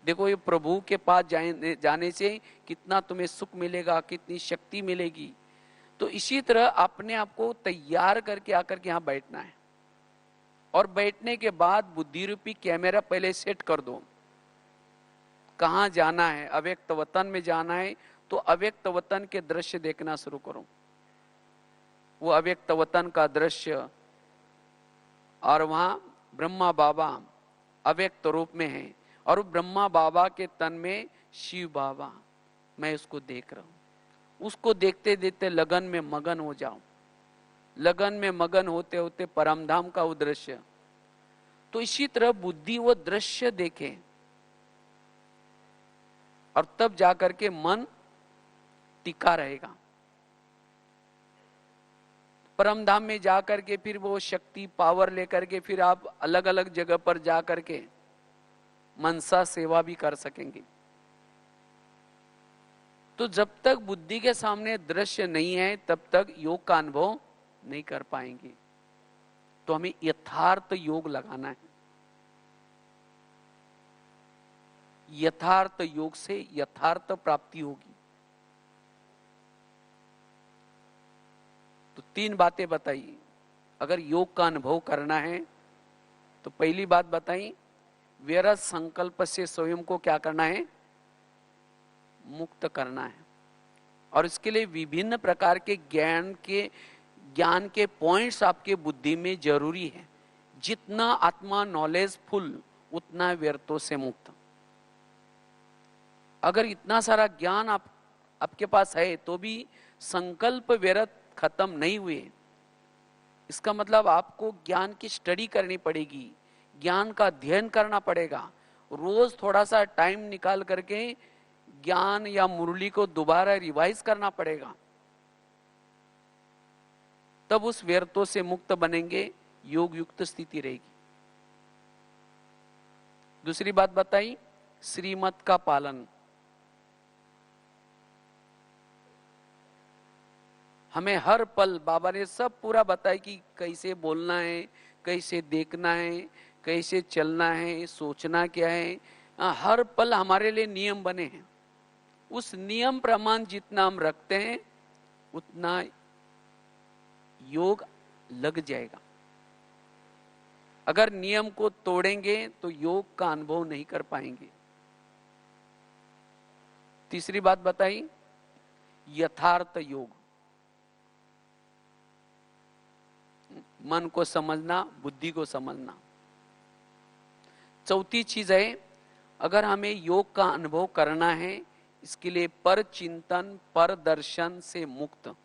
देखो ये प्रभु के पास जाने से कितना तुम्हें सुख मिलेगा, कितनी शक्ति मिलेगी। तो इसी तरह अपने आप को तैयार करके आकर के यहां बैठना है। और बैठने के बाद बुद्धि रूपी कैमरा पहले सेट कर दो, कहाँ जाना है, अव्यक्त वतन में जाना है, तो अव्यक्त वतन के दृश्य देखना शुरू करो। वो अव्यक्त वतन का दृश्य, और वहां ब्रह्मा बाबा अव्यक्त रूप में है, और ब्रह्मा बाबा के तन में शिव बाबा, मैं उसको देख रहा हूं। उसको देखते देखते लगन में मगन हो जाओ, लगन में मगन होते होते परमधाम का वो दृश्य। तो इसी तरह बुद्धि वो दृश्य देखे, और तब जाकर के मन टिका रहेगा। परमधाम में जाकर के फिर वो शक्ति पावर लेकर के फिर आप अलग अलग जगह पर जाकर के मनसा सेवा भी कर सकेंगे। तो जब तक बुद्धि के सामने दृश्य नहीं है तब तक योग का अनुभव नहीं कर पाएंगे। तो हमें यथार्थ योग लगाना है। यथार्थ योग से यथार्थ प्राप्ति होगी। तो 3 बातें बताई। अगर योग का अनुभव करना है तो पहली बात बताई, व्यर्थ संकल्प से स्वयं को क्या करना है, मुक्त करना है। और इसके लिए विभिन्न प्रकार के ज्ञान के पॉइंट्स आपके बुद्धि में जरूरी है। जितना आत्मा नॉलेजफुल उतना व्यर्थों से मुक्त। अगर इतना सारा ज्ञान आपके पास है तो भी संकल्प व्यर्थ खत्म नहीं हुए, इसका मतलब आपको ज्ञान की स्टडी करनी पड़ेगी, ज्ञान का अध्ययन करना पड़ेगा। रोज थोड़ा सा टाइम निकाल करके ज्ञान या मुरली को दोबारा रिवाइज करना पड़ेगा, तब उस व्यर्थों से मुक्त बनेंगे, योग युक्त स्थिति रहेगी। दूसरी बात बताई, श्रीमत का पालन। हमें हर पल बाबा ने सब पूरा बताया कि कैसे बोलना है, कैसे देखना है, कैसे चलना है, सोचना क्या है। हर पल हमारे लिए नियम बने हैं। उस नियम प्रमाण जितना हम रखते हैं उतना योग लग जाएगा। अगर नियम को तोड़ेंगे तो योग का अनुभव नहीं कर पाएंगे। तीसरी बात बताई, यथार्थ योग। मन को समझना, बुद्धि को समझना। चौथी चीज है, अगर हमें योग का अनुभव करना है, इसके लिए पर चिंतन पर दर्शन से मुक्त।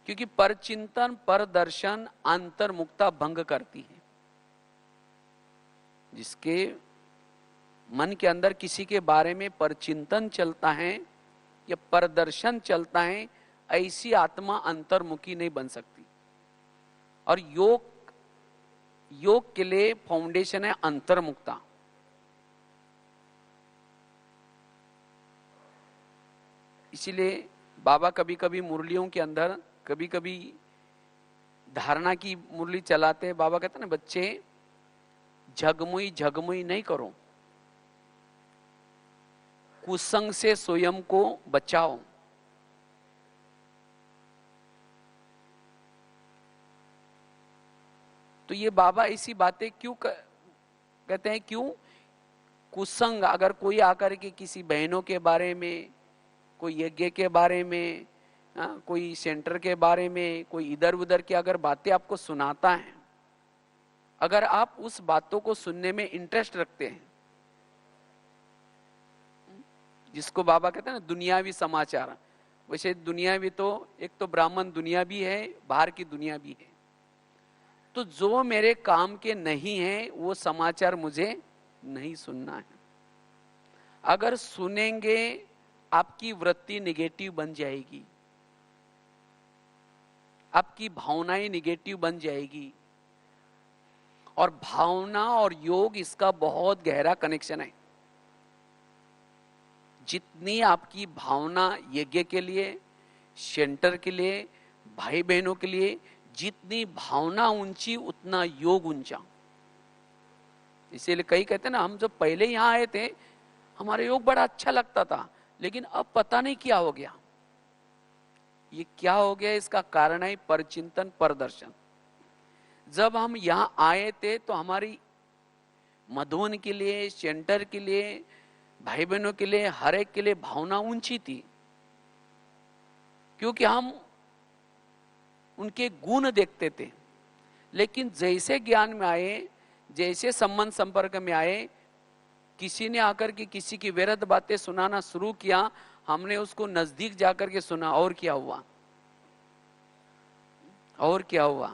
क्योंकि पर चिंतन पर दर्शन अंतर्मुक्ता भंग करती है। जिसके मन के अंदर किसी के बारे में पर चिंतन चलता है या पर दर्शन चलता है, ऐसी आत्मा अंतर्मुखी नहीं बन सकती। और योग के लिए फाउंडेशन है अंतर्मुक्ता। इसीलिए बाबा कभी कभी मुरलियों के अंदर कभी कभी धारणा की मुरली चलाते हैं। बाबा कहते हैं ना, बच्चे झगमुई झगमुई नहीं करो, कुसंग से स्वयं को बचाओ। तो ये बाबा ऐसी बातें क्यों कहते हैं? क्यों? कुसंग, अगर कोई आकर के किसी बहनों के बारे में, कोई यज्ञ के बारे में, कोई सेंटर के बारे में, कोई इधर उधर की अगर बातें आपको सुनाता है, अगर आप उस बातों को सुनने में इंटरेस्ट रखते हैं, जिसको बाबा कहते हैं ना दुनियावी समाचार, वैसे दुनियावी तो एक तो ब्राह्मण दुनिया भी है, बाहर की दुनिया भी है। तो जो मेरे काम के नहीं है वो समाचार मुझे नहीं सुनना है। अगर सुनेंगे आपकी वृत्ति निगेटिव बन जाएगी, आपकी भावनाएं निगेटिव बन जाएगी। और भावना और योग, इसका बहुत गहरा कनेक्शन है। जितनी आपकी भावना यज्ञ के लिए, सेंटर के लिए, भाई बहनों के लिए, जितनी भावना ऊंची उतना योग ऊंचा। इसीलिए कई कहते हैं ना, हम जब पहले यहां आए थे हमारा योग बड़ा अच्छा लगता था, लेकिन अब पता नहीं क्या हो गया। ये क्या हो गया, इसका कारण है परचिंतन परदर्शन। जब हम यहां आए थे तो हमारी मधुवन के लिए, सेंटर के लिए, भाई बहनों के लिए, हर एक के लिए भावना ऊंची थी, क्योंकि हम उनके गुण देखते थे। लेकिन जैसे ज्ञान में आए, जैसे संबंध संपर्क में आए, किसी ने आकर के किसी की व्यर्थ बातें सुनाना शुरू किया, हमने उसको नजदीक जाकर के सुना, और क्या हुआ, और क्या हुआ।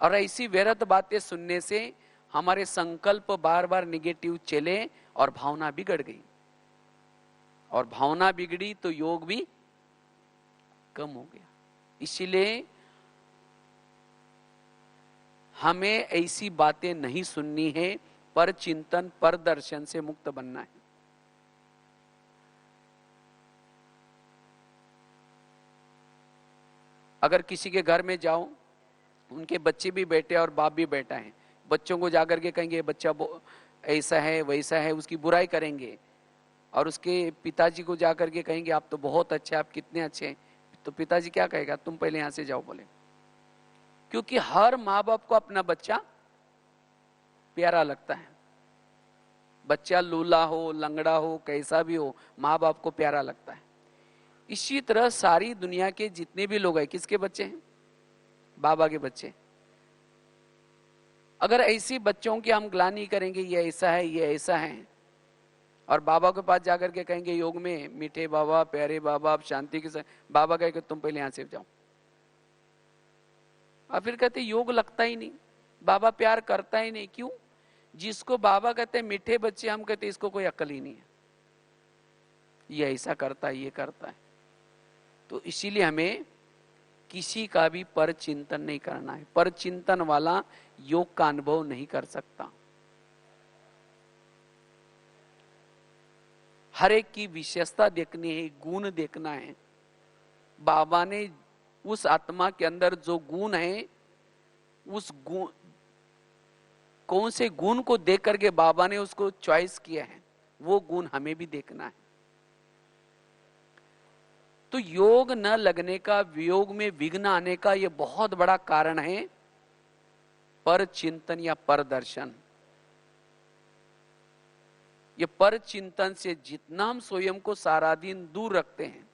और ऐसी व्यर्थ बातें सुनने से हमारे संकल्प बार बार निगेटिव चले और भावना बिगड़ गई, और भावना बिगड़ी तो योग भी कम हो गया। इसीलिए हमें ऐसी बातें नहीं सुननी है, पर चिंतन पर दर्शन से मुक्त बनना है। अगर किसी के घर में जाओ, उनके बच्चे भी बैठे और बाप भी बैठा है, बच्चों को जाकर के कहेंगे बच्चा ऐसा है वैसा है, उसकी बुराई करेंगे, और उसके पिताजी को जाकर के कहेंगे आप तो बहुत अच्छे, आप कितने अच्छे हैं, तो पिताजी क्या कहेगा, तुम पहले यहां से जाओ बोले। क्योंकि हर माँ बाप को अपना बच्चा प्यारा लगता है। बच्चा लूला हो, लंगड़ा हो, कैसा भी हो, माँ बाप को प्यारा लगता है। इसी तरह सारी दुनिया के जितने भी लोग हैं, किसके बच्चे हैं, बाबा के बच्चे। अगर ऐसी बच्चों की हम ग्लानि करेंगे, ये ऐसा है, ये ऐसा है, और बाबा के पास जाकर के कहेंगे योग में, मीठे बाबा, प्यारे बाबा, आप शांति के साथ, बाबा कहेंगे तुम पहले यहां से जाओ। और फिर कहते योग लगता ही नहीं, बाबा प्यार करता ही नहीं। क्यों? जिसको बाबा कहते हैं मीठे बच्चे, हम कहते इसको कोई अक्ल ही नहीं है, ये ऐसा करता है, ये करता है। तो इसीलिए हमें किसी का भी पर चिंतन नहीं करना है। पर चिंतन वाला योग का अनुभव नहीं कर सकता। हर एक की विशेषता देखनी है, गुण देखना है। बाबा ने उस आत्मा के अंदर जो गुण है, उस गुण, कौन से गुण को देख करके बाबा ने उसको चॉइस किया है, वो गुण हमें भी देखना है। तो योग न लगने का, वियोग में विघ्न आने का यह बहुत बड़ा कारण है पर चिंतन या पर दर्शन। ये पर चिंतन से जितना हम स्वयं को सारा दिन दूर रखते हैं,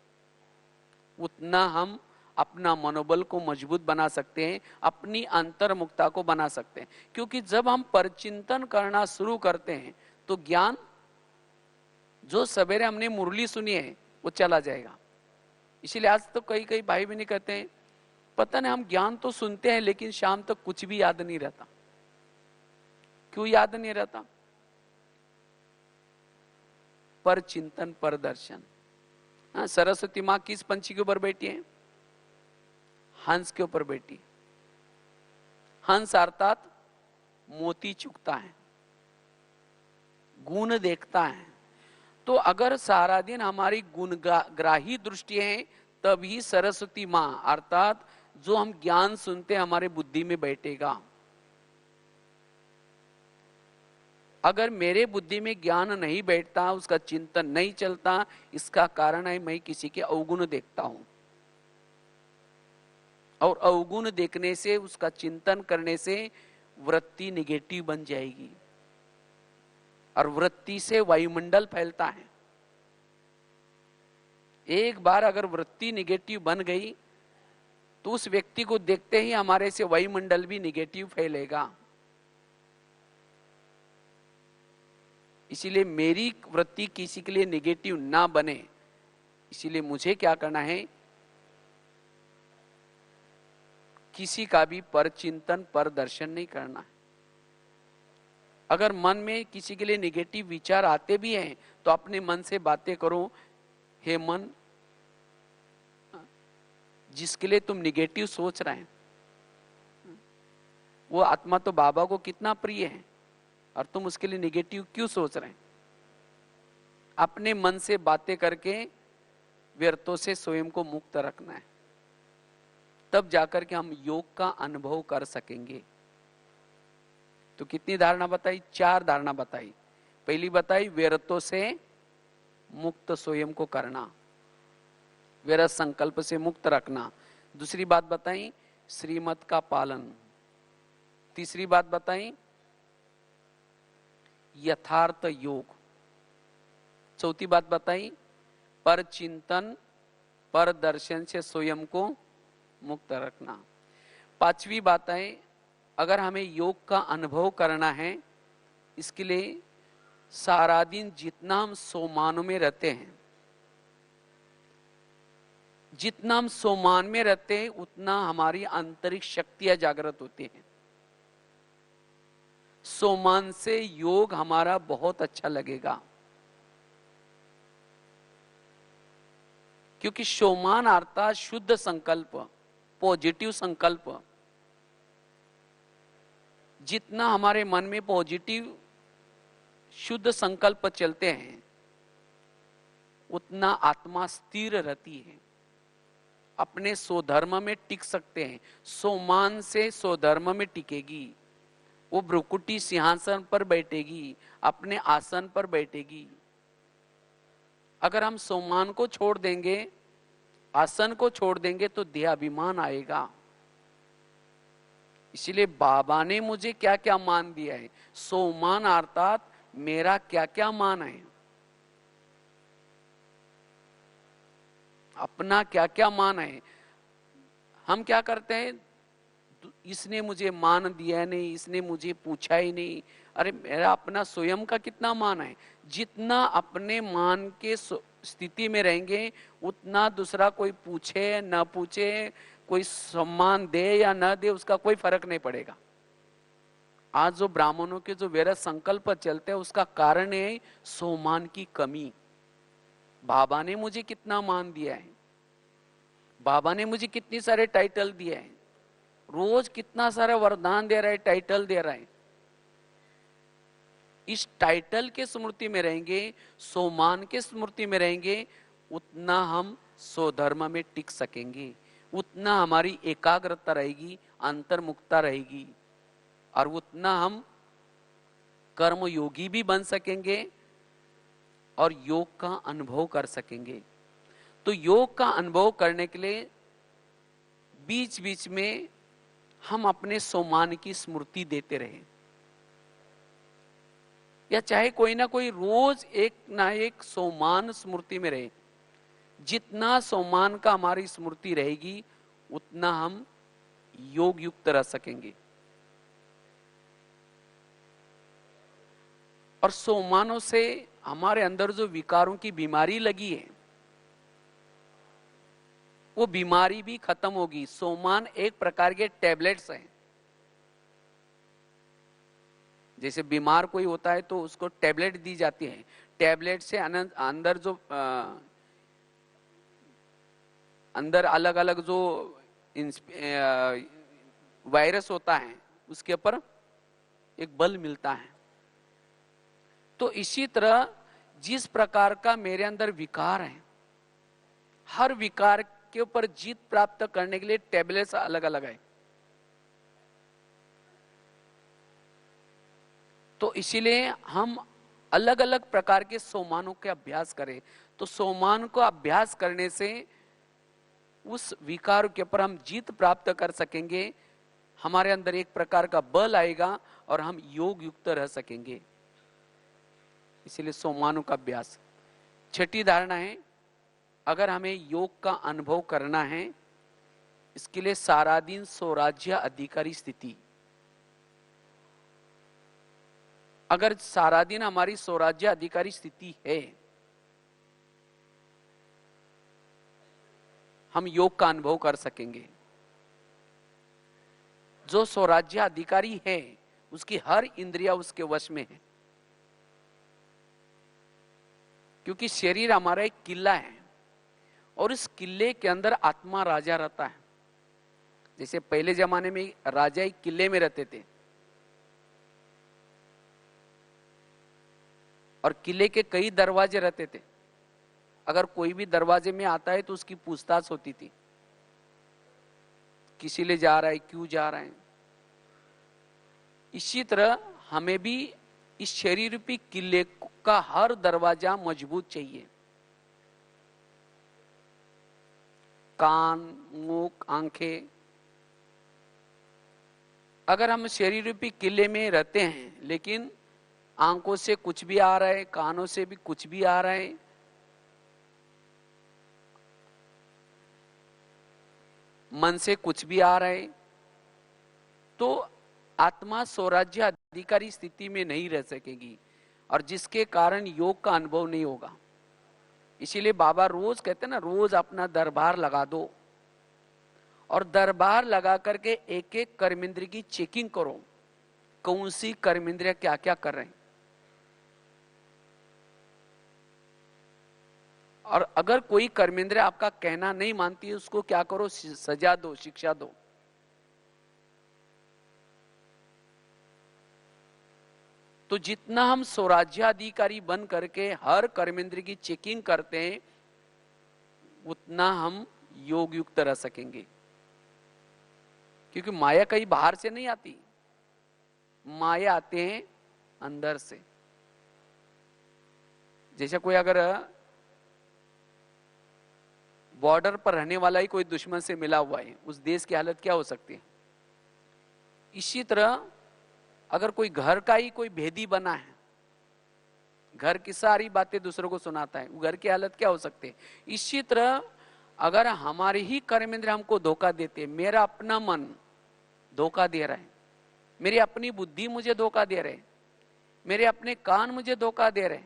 उतना हम अपना मनोबल को मजबूत बना सकते हैं, अपनी अंतर्मुखता को बना सकते हैं। क्योंकि जब हम परचिंतन करना शुरू करते हैं तो ज्ञान, जो सवेरे हमने मुरली सुनी है, वो चला जाएगा। इसीलिए आज तो कई कई भाई बहन कहते हैं पता नहीं हम ज्ञान तो सुनते हैं लेकिन शाम तक कुछ भी याद नहीं रहता। क्यों याद नहीं रहता? पर चिंतन पर दर्शन। सरस्वती माँ किस पंछी के ऊपर बैठी है? हंस के ऊपर बैठी। हंस अर्थात मोती चुगता है, गुण देखता है। तो अगर सारा दिन हमारी गुणग्राही दृष्टि है, तभी सरस्वती माँ अर्थात जो हम ज्ञान सुनते हैं हमारे बुद्धि में बैठेगा। अगर मेरे बुद्धि में ज्ञान नहीं बैठता, उसका चिंतन नहीं चलता, इसका कारण है मैं किसी के अवगुण देखता हूं, और अवगुण देखने से, उसका चिंतन करने से वृत्ति निगेटिव बन जाएगी, और वृत्ति से वायुमंडल फैलता है। एक बार अगर वृत्ति निगेटिव बन गई तो उस व्यक्ति को देखते ही हमारे से वायुमंडल भी निगेटिव फैलेगा। इसीलिए मेरी वृत्ति किसी के लिए निगेटिव ना बने, इसीलिए मुझे क्या करना है, किसी का भी पर चिंतन पर दर्शन नहीं करना है। अगर मन में किसी के लिए निगेटिव विचार आते भी हैं तो अपने मन से बातें करो, हे मन, जिसके लिए तुम निगेटिव सोच रहे हैं वो आत्मा तो बाबा को कितना प्रिय है, और तुम उसके लिए निगेटिव क्यों सोच रहे हैं? अपने मन से बातें करके व्यर्थों से स्वयं को मुक्त रखना है, तब जाकर के हम योग का अनुभव कर सकेंगे। तो कितनी धारणा बताई? 4 धारणा बताई। पहली बताई व्यर्थों से मुक्त स्वयं को करना, व्यर्थ संकल्प से मुक्त रखना। दूसरी बात बताई श्रीमत का पालन। तीसरी बात बताई यथार्थ योग। चौथी बात बताई, पर चिंतन पर दर्शन से स्वयं को मुक्त रखना। पांचवी बात है, अगर हमें योग का अनुभव करना है, इसके लिए सारा दिन जितना हम सोमानों में रहते हैं, जितना हम सोमान में रहते हैं उतना हमारी आंतरिक शक्तियां जागृत होती हैं। सोमान से योग हमारा बहुत अच्छा लगेगा, क्योंकि सोमान अर्थात शुद्ध संकल्प, पॉजिटिव संकल्प। जितना हमारे मन में पॉजिटिव शुद्ध संकल्प चलते हैं उतना आत्मा स्थिर रहती है, अपने स्वधर्म में टिक सकते हैं। सोमान से स्वधर्म में टिकेगी, वो भ्रुकुटी सिंहासन पर बैठेगी, अपने आसन पर बैठेगी। अगर हम सोमान को छोड़ देंगे, आसन को छोड़ देंगे, तो देहाभिमान आएगा। इसलिए बाबा ने मुझे क्या क्या मान दिया है, सोमान अर्थात मेरा क्या क्या मान है, अपना क्या क्या मान है। हम क्या करते हैं, इसने मुझे मान दिया नहीं, इसने मुझे पूछा ही नहीं। अरे मेरा अपना स्वयं का कितना मान है। जितना अपने मान के स्थिति में रहेंगे उतना दूसरा कोई पूछे न पूछे, कोई सम्मान दे या न दे, उसका कोई फर्क नहीं पड़ेगा। आज जो ब्राह्मणों के जो व्यर्थ संकल्प चलते हैं उसका कारण है सोमान की कमी। बाबा ने मुझे कितना मान दिया है, बाबा ने मुझे कितने सारे टाइटल दिए हैं, रोज कितना सारा वरदान दे रहा है, टाइटल दे रहा है। इस टाइटल के स्मृति में रहेंगे, सोमान के स्मृति में रहेंगे, उतना हम स्वधर्म में टिक सकेंगे, उतना हमारी एकाग्रता रहेगी, अंतर्मुखता रहेगी, और उतना हम कर्म योगी भी बन सकेंगे और योग का अनुभव कर सकेंगे। तो योग का अनुभव करने के लिए बीच बीच में हम अपने सोमान की स्मृति देते रहे, या चाहे कोई ना कोई रोज एक ना एक सोमान स्मृति में रहे। जितना सोमान का हमारी स्मृति रहेगी उतना हम योग युक्त रह सकेंगे। और सोमानों से हमारे अंदर जो विकारों की बीमारी लगी है वो बीमारी भी खत्म होगी। सोमान एक प्रकार के टैबलेट्स हैं। जैसे बीमार कोई होता है तो उसको टैबलेट दी जाती है, टैबलेट से अंदर जो अंदर अलग अलग जो वायरस होता है उसके ऊपर एक बल मिलता है। तो इसी तरह जिस प्रकार का मेरे अंदर विकार है, हर विकार के ऊपर जीत प्राप्त करने के लिए टैबलेट्स अलग अलग है। तो इसीलिए हम अलग अलग प्रकार के सोमानों के अभ्यास करें। तो सोमान को अभ्यास करने से उस विकार के ऊपर हम जीत प्राप्त कर सकेंगे, हमारे अंदर एक प्रकार का बल आएगा और हम योग युक्त रह सकेंगे। इसीलिए सोमानों का अभ्यास। छठी धारणा है, अगर हमें योग का अनुभव करना है, इसके लिए सारा दिन स्वराज्य अधिकारी स्थिति। अगर सारा दिन हमारी स्वराज्य अधिकारी स्थिति है, हम योग का अनुभव कर सकेंगे। जो स्वराज्य अधिकारी है उसकी हर इंद्रिया उसके वश में है, क्योंकि शरीर हमारा एक किला है और इस किले के अंदर आत्मा राजा रहता है। जैसे पहले जमाने में राजा एक किले में रहते थे और किले के कई दरवाजे रहते थे। अगर कोई भी दरवाजे में आता है तो उसकी पूछताछ होती थी, किसी ले जा रहा है, क्यों जा रहा है। इसी तरह हमें भी इस शरीर रूपी किले का हर दरवाजा मजबूत चाहिए। कान, मुख, आंखें। अगर हम शरीर रूपी किले में रहते हैं लेकिन आंखों से कुछ भी आ रहा है, कानों से भी कुछ भी आ रहा है, मन से कुछ भी आ रहा है, तो आत्मा स्वराज्य अधिकारी स्थिति में नहीं रह सकेगी और जिसके कारण योग का अनुभव नहीं होगा। इसीलिए बाबा रोज कहते हैं ना, रोज अपना दरबार लगा दो और दरबार लगा करके एक एक कर्मेंद्रिय की चेकिंग करो, कौन सी कर्मेंद्रिय क्या क्या कर रहे हैं। और अगर कोई कर्मेंद्रिय आपका कहना नहीं मानती, उसको क्या करो, सजा दो, शिक्षा दो। तो जितना हम स्वराज्याधिकारी बन करके हर कर्मेंद्रिय की चेकिंग करते हैं, उतना हम योग युक्त रह सकेंगे। क्योंकि माया कहीं बाहर से नहीं आती, माया आते हैं अंदर से। जैसे कोई अगर बॉर्डर पर रहने वाला ही कोई दुश्मन से मिला हुआ है, उस देश की हालत क्या हो सकती है। इसी तरह अगर कोई घर का ही कोई भेदी बना है, घर की सारी बातें दूसरों को सुनाता है, वो घर की हालत क्या हो सकती है। इसी तरह अगर हमारे ही कर्मेंद्र हमको धोखा देते, मेरा अपना मन धोखा दे रहा है, मेरी अपनी बुद्धि मुझे धोखा दे रहे, मेरे अपने कान मुझे धोखा दे रहे,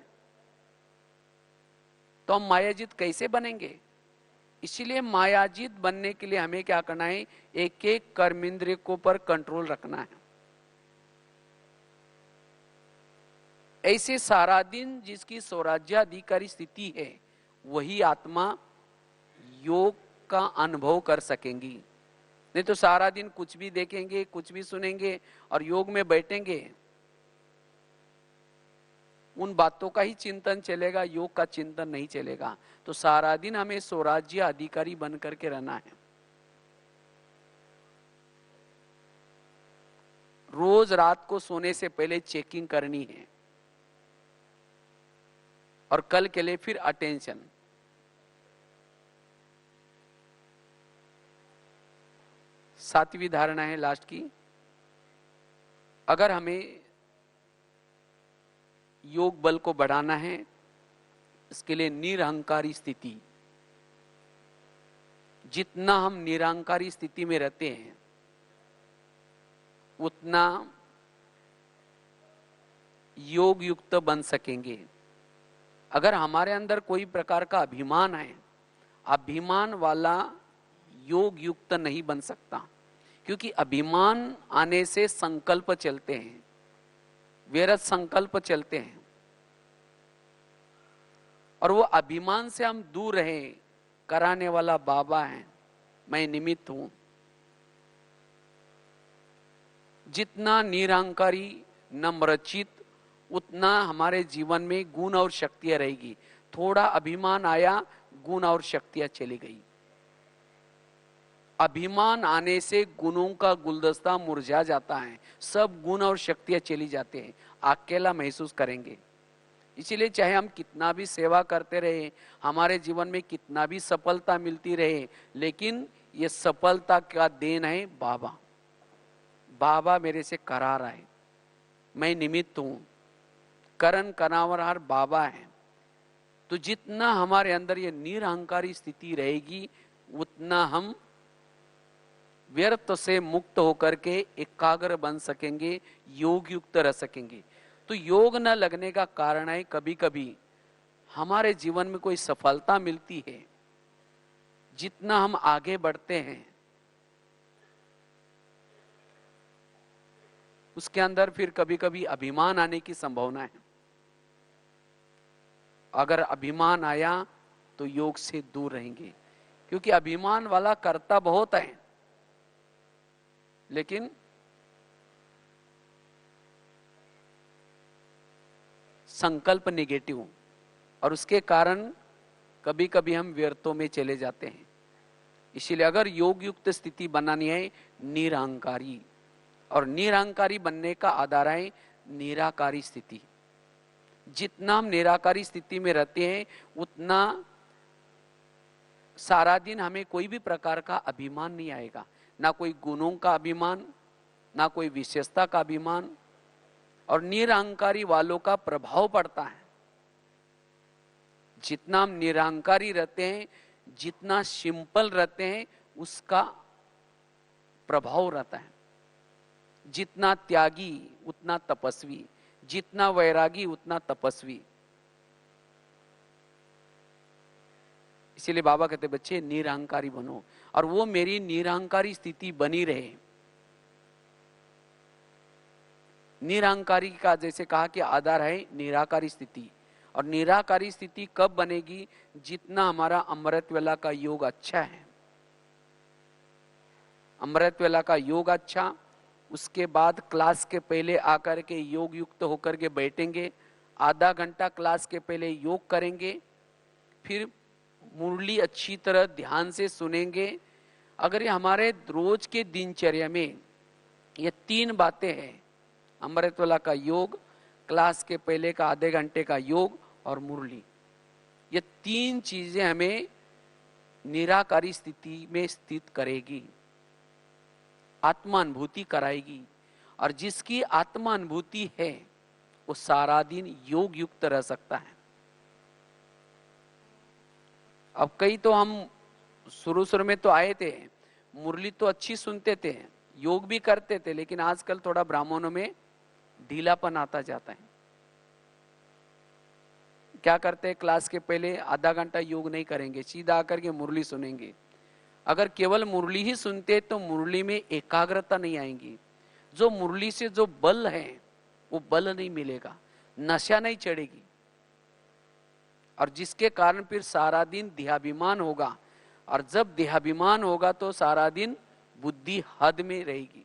तो हम मायाजित कैसे बनेंगे। इसीलिए मायाजित बनने के लिए हमें क्या करना है, एक एक कर्मेंद्रिय को पर कंट्रोल रखना है। ऐसे सारा दिन जिसकी स्वराज्याधिकारी स्थिति है, वही आत्मा योग का अनुभव कर सकेंगी। नहीं तो सारा दिन कुछ भी देखेंगे, कुछ भी सुनेंगे और योग में बैठेंगे, उन बातों का ही चिंतन चलेगा, योग का चिंतन नहीं चलेगा। तो सारा दिन हमें स्वराज्य अधिकारी बन करके रहना है। रोज रात को सोने से पहले चेकिंग करनी है और कल के लिए फिर अटेंशन। सातवीं धारणा है लास्ट की, अगर हमें योग बल को बढ़ाना है, इसके लिए निरहंकारी स्थिति, जितना हम निरहंकारी स्थिति में रहते हैं उतना योग युक्त बन सकेंगे। अगर हमारे अंदर कोई प्रकार का अभिमान है, अभिमान वाला योग युक्त नहीं बन सकता, क्योंकि अभिमान आने से संकल्प चलते हैं, व्यर्थ संकल्प चलते हैं, और वो अभिमान से हम दूर रहे, कराने वाला बाबा है, मैं निमित्त हूं। जितना निरहंकारी नम्रचित, उतना हमारे जीवन में गुण और शक्तियां रहेगी। थोड़ा अभिमान आया, गुण और शक्तियां चली गई। अभिमान आने से गुणों का गुलदस्ता मुरझा जाता है, सब गुण और शक्तियां चली जाते हैं, अकेला महसूस करेंगे। इसीलिए चाहे हम कितना भी सेवा करते रहे, हमारे जीवन में कितना भी सफलता मिलती रहे, लेकिन ये सफलता का देन है बाबा। बाबा मेरे से करा रहा है, मैं निमित्त हूं, करण कनावरहार बाबा है। तो जितना हमारे अंदर ये निरहंकारी स्थिति रहेगी, उतना हम व्यर्थ से मुक्त होकर के एकाग्र बन सकेंगे, योग युक्त रह सकेंगे। तो योग न लगने का कारण है, कभी कभी हमारे जीवन में कोई सफलता मिलती है, जितना हम आगे बढ़ते हैं उसके अंदर फिर कभी कभी अभिमान आने की संभावना है। अगर अभिमान आया तो योग से दूर रहेंगे, क्योंकि अभिमान वाला करता बहुत है, लेकिन संकल्प नेगेटिव, और उसके कारण कभी कभी हम व्यर्थों में चले जाते हैं। इसीलिए अगर योग युक्त स्थिति बनानी है, निरहंकारी, और निरहंकारी बनने का आधार है निराकारी स्थिति। जितना हम निराकारी स्थिति में रहते हैं, उतना सारा दिन हमें कोई भी प्रकार का अभिमान नहीं आएगा, ना कोई गुणों का अभिमान, ना कोई विशेषता का अभिमान, और निरहंकारी वालों का प्रभाव पड़ता है। जितना हम निरहंकारी रहते हैं, जितना सिंपल रहते हैं, उसका प्रभाव रहता है। जितना त्यागी उतना तपस्वी, जितना वैरागी उतना तपस्वी। इसीलिए बाबा कहते बच्चे निरहंकारी बनो, और वो मेरी निरहंकारी स्थिति बनी रहे। निरहंकारी का जैसे कहा कि आधार है निराकारी स्थिति, और निराकारी स्थिति कब बनेगी? जितना हमारा अमृत वेला का योग अच्छा है। अमृत वेला का योग अच्छा, उसके बाद क्लास के पहले आकर के योग युक्त होकर के बैठेंगे, आधा घंटा क्लास के पहले योग करेंगे, फिर मुरली अच्छी तरह ध्यान से सुनेंगे। अगर ये हमारे रोज के दिनचर्या में ये 3 बातें हैं, अमृतवेला का योग, क्लास के पहले का आधे घंटे का योग और मुरली, ये 3 चीजें हमें निराकारी स्थिति में स्थित करेगी, आत्मानुभूति कराएगी। और जिसकी आत्मानुभूति है वो सारा दिन योग युक्त रह सकता है। अब कई तो हम शुरू में तो आए थे, मुरली तो अच्छी सुनते थे, योग भी करते थे, लेकिन आजकल थोड़ा ब्राह्मणों में ढीलापन आता जाता है। क्या करते हैं, क्लास के पहले आधा घंटा योग नहीं करेंगे, सीधा आकर के मुरली सुनेंगे। अगर केवल मुरली ही सुनते तो मुरली में एकाग्रता नहीं आएगी। जो मुरली से जो बल है वो बल नहीं मिलेगा, नशा नहीं चढ़ेगी, और जिसके कारण फिर सारा दिन देहाभिमान होगा, और जब देहाभिमान होगा तो सारा दिन बुद्धि हद में रहेगी।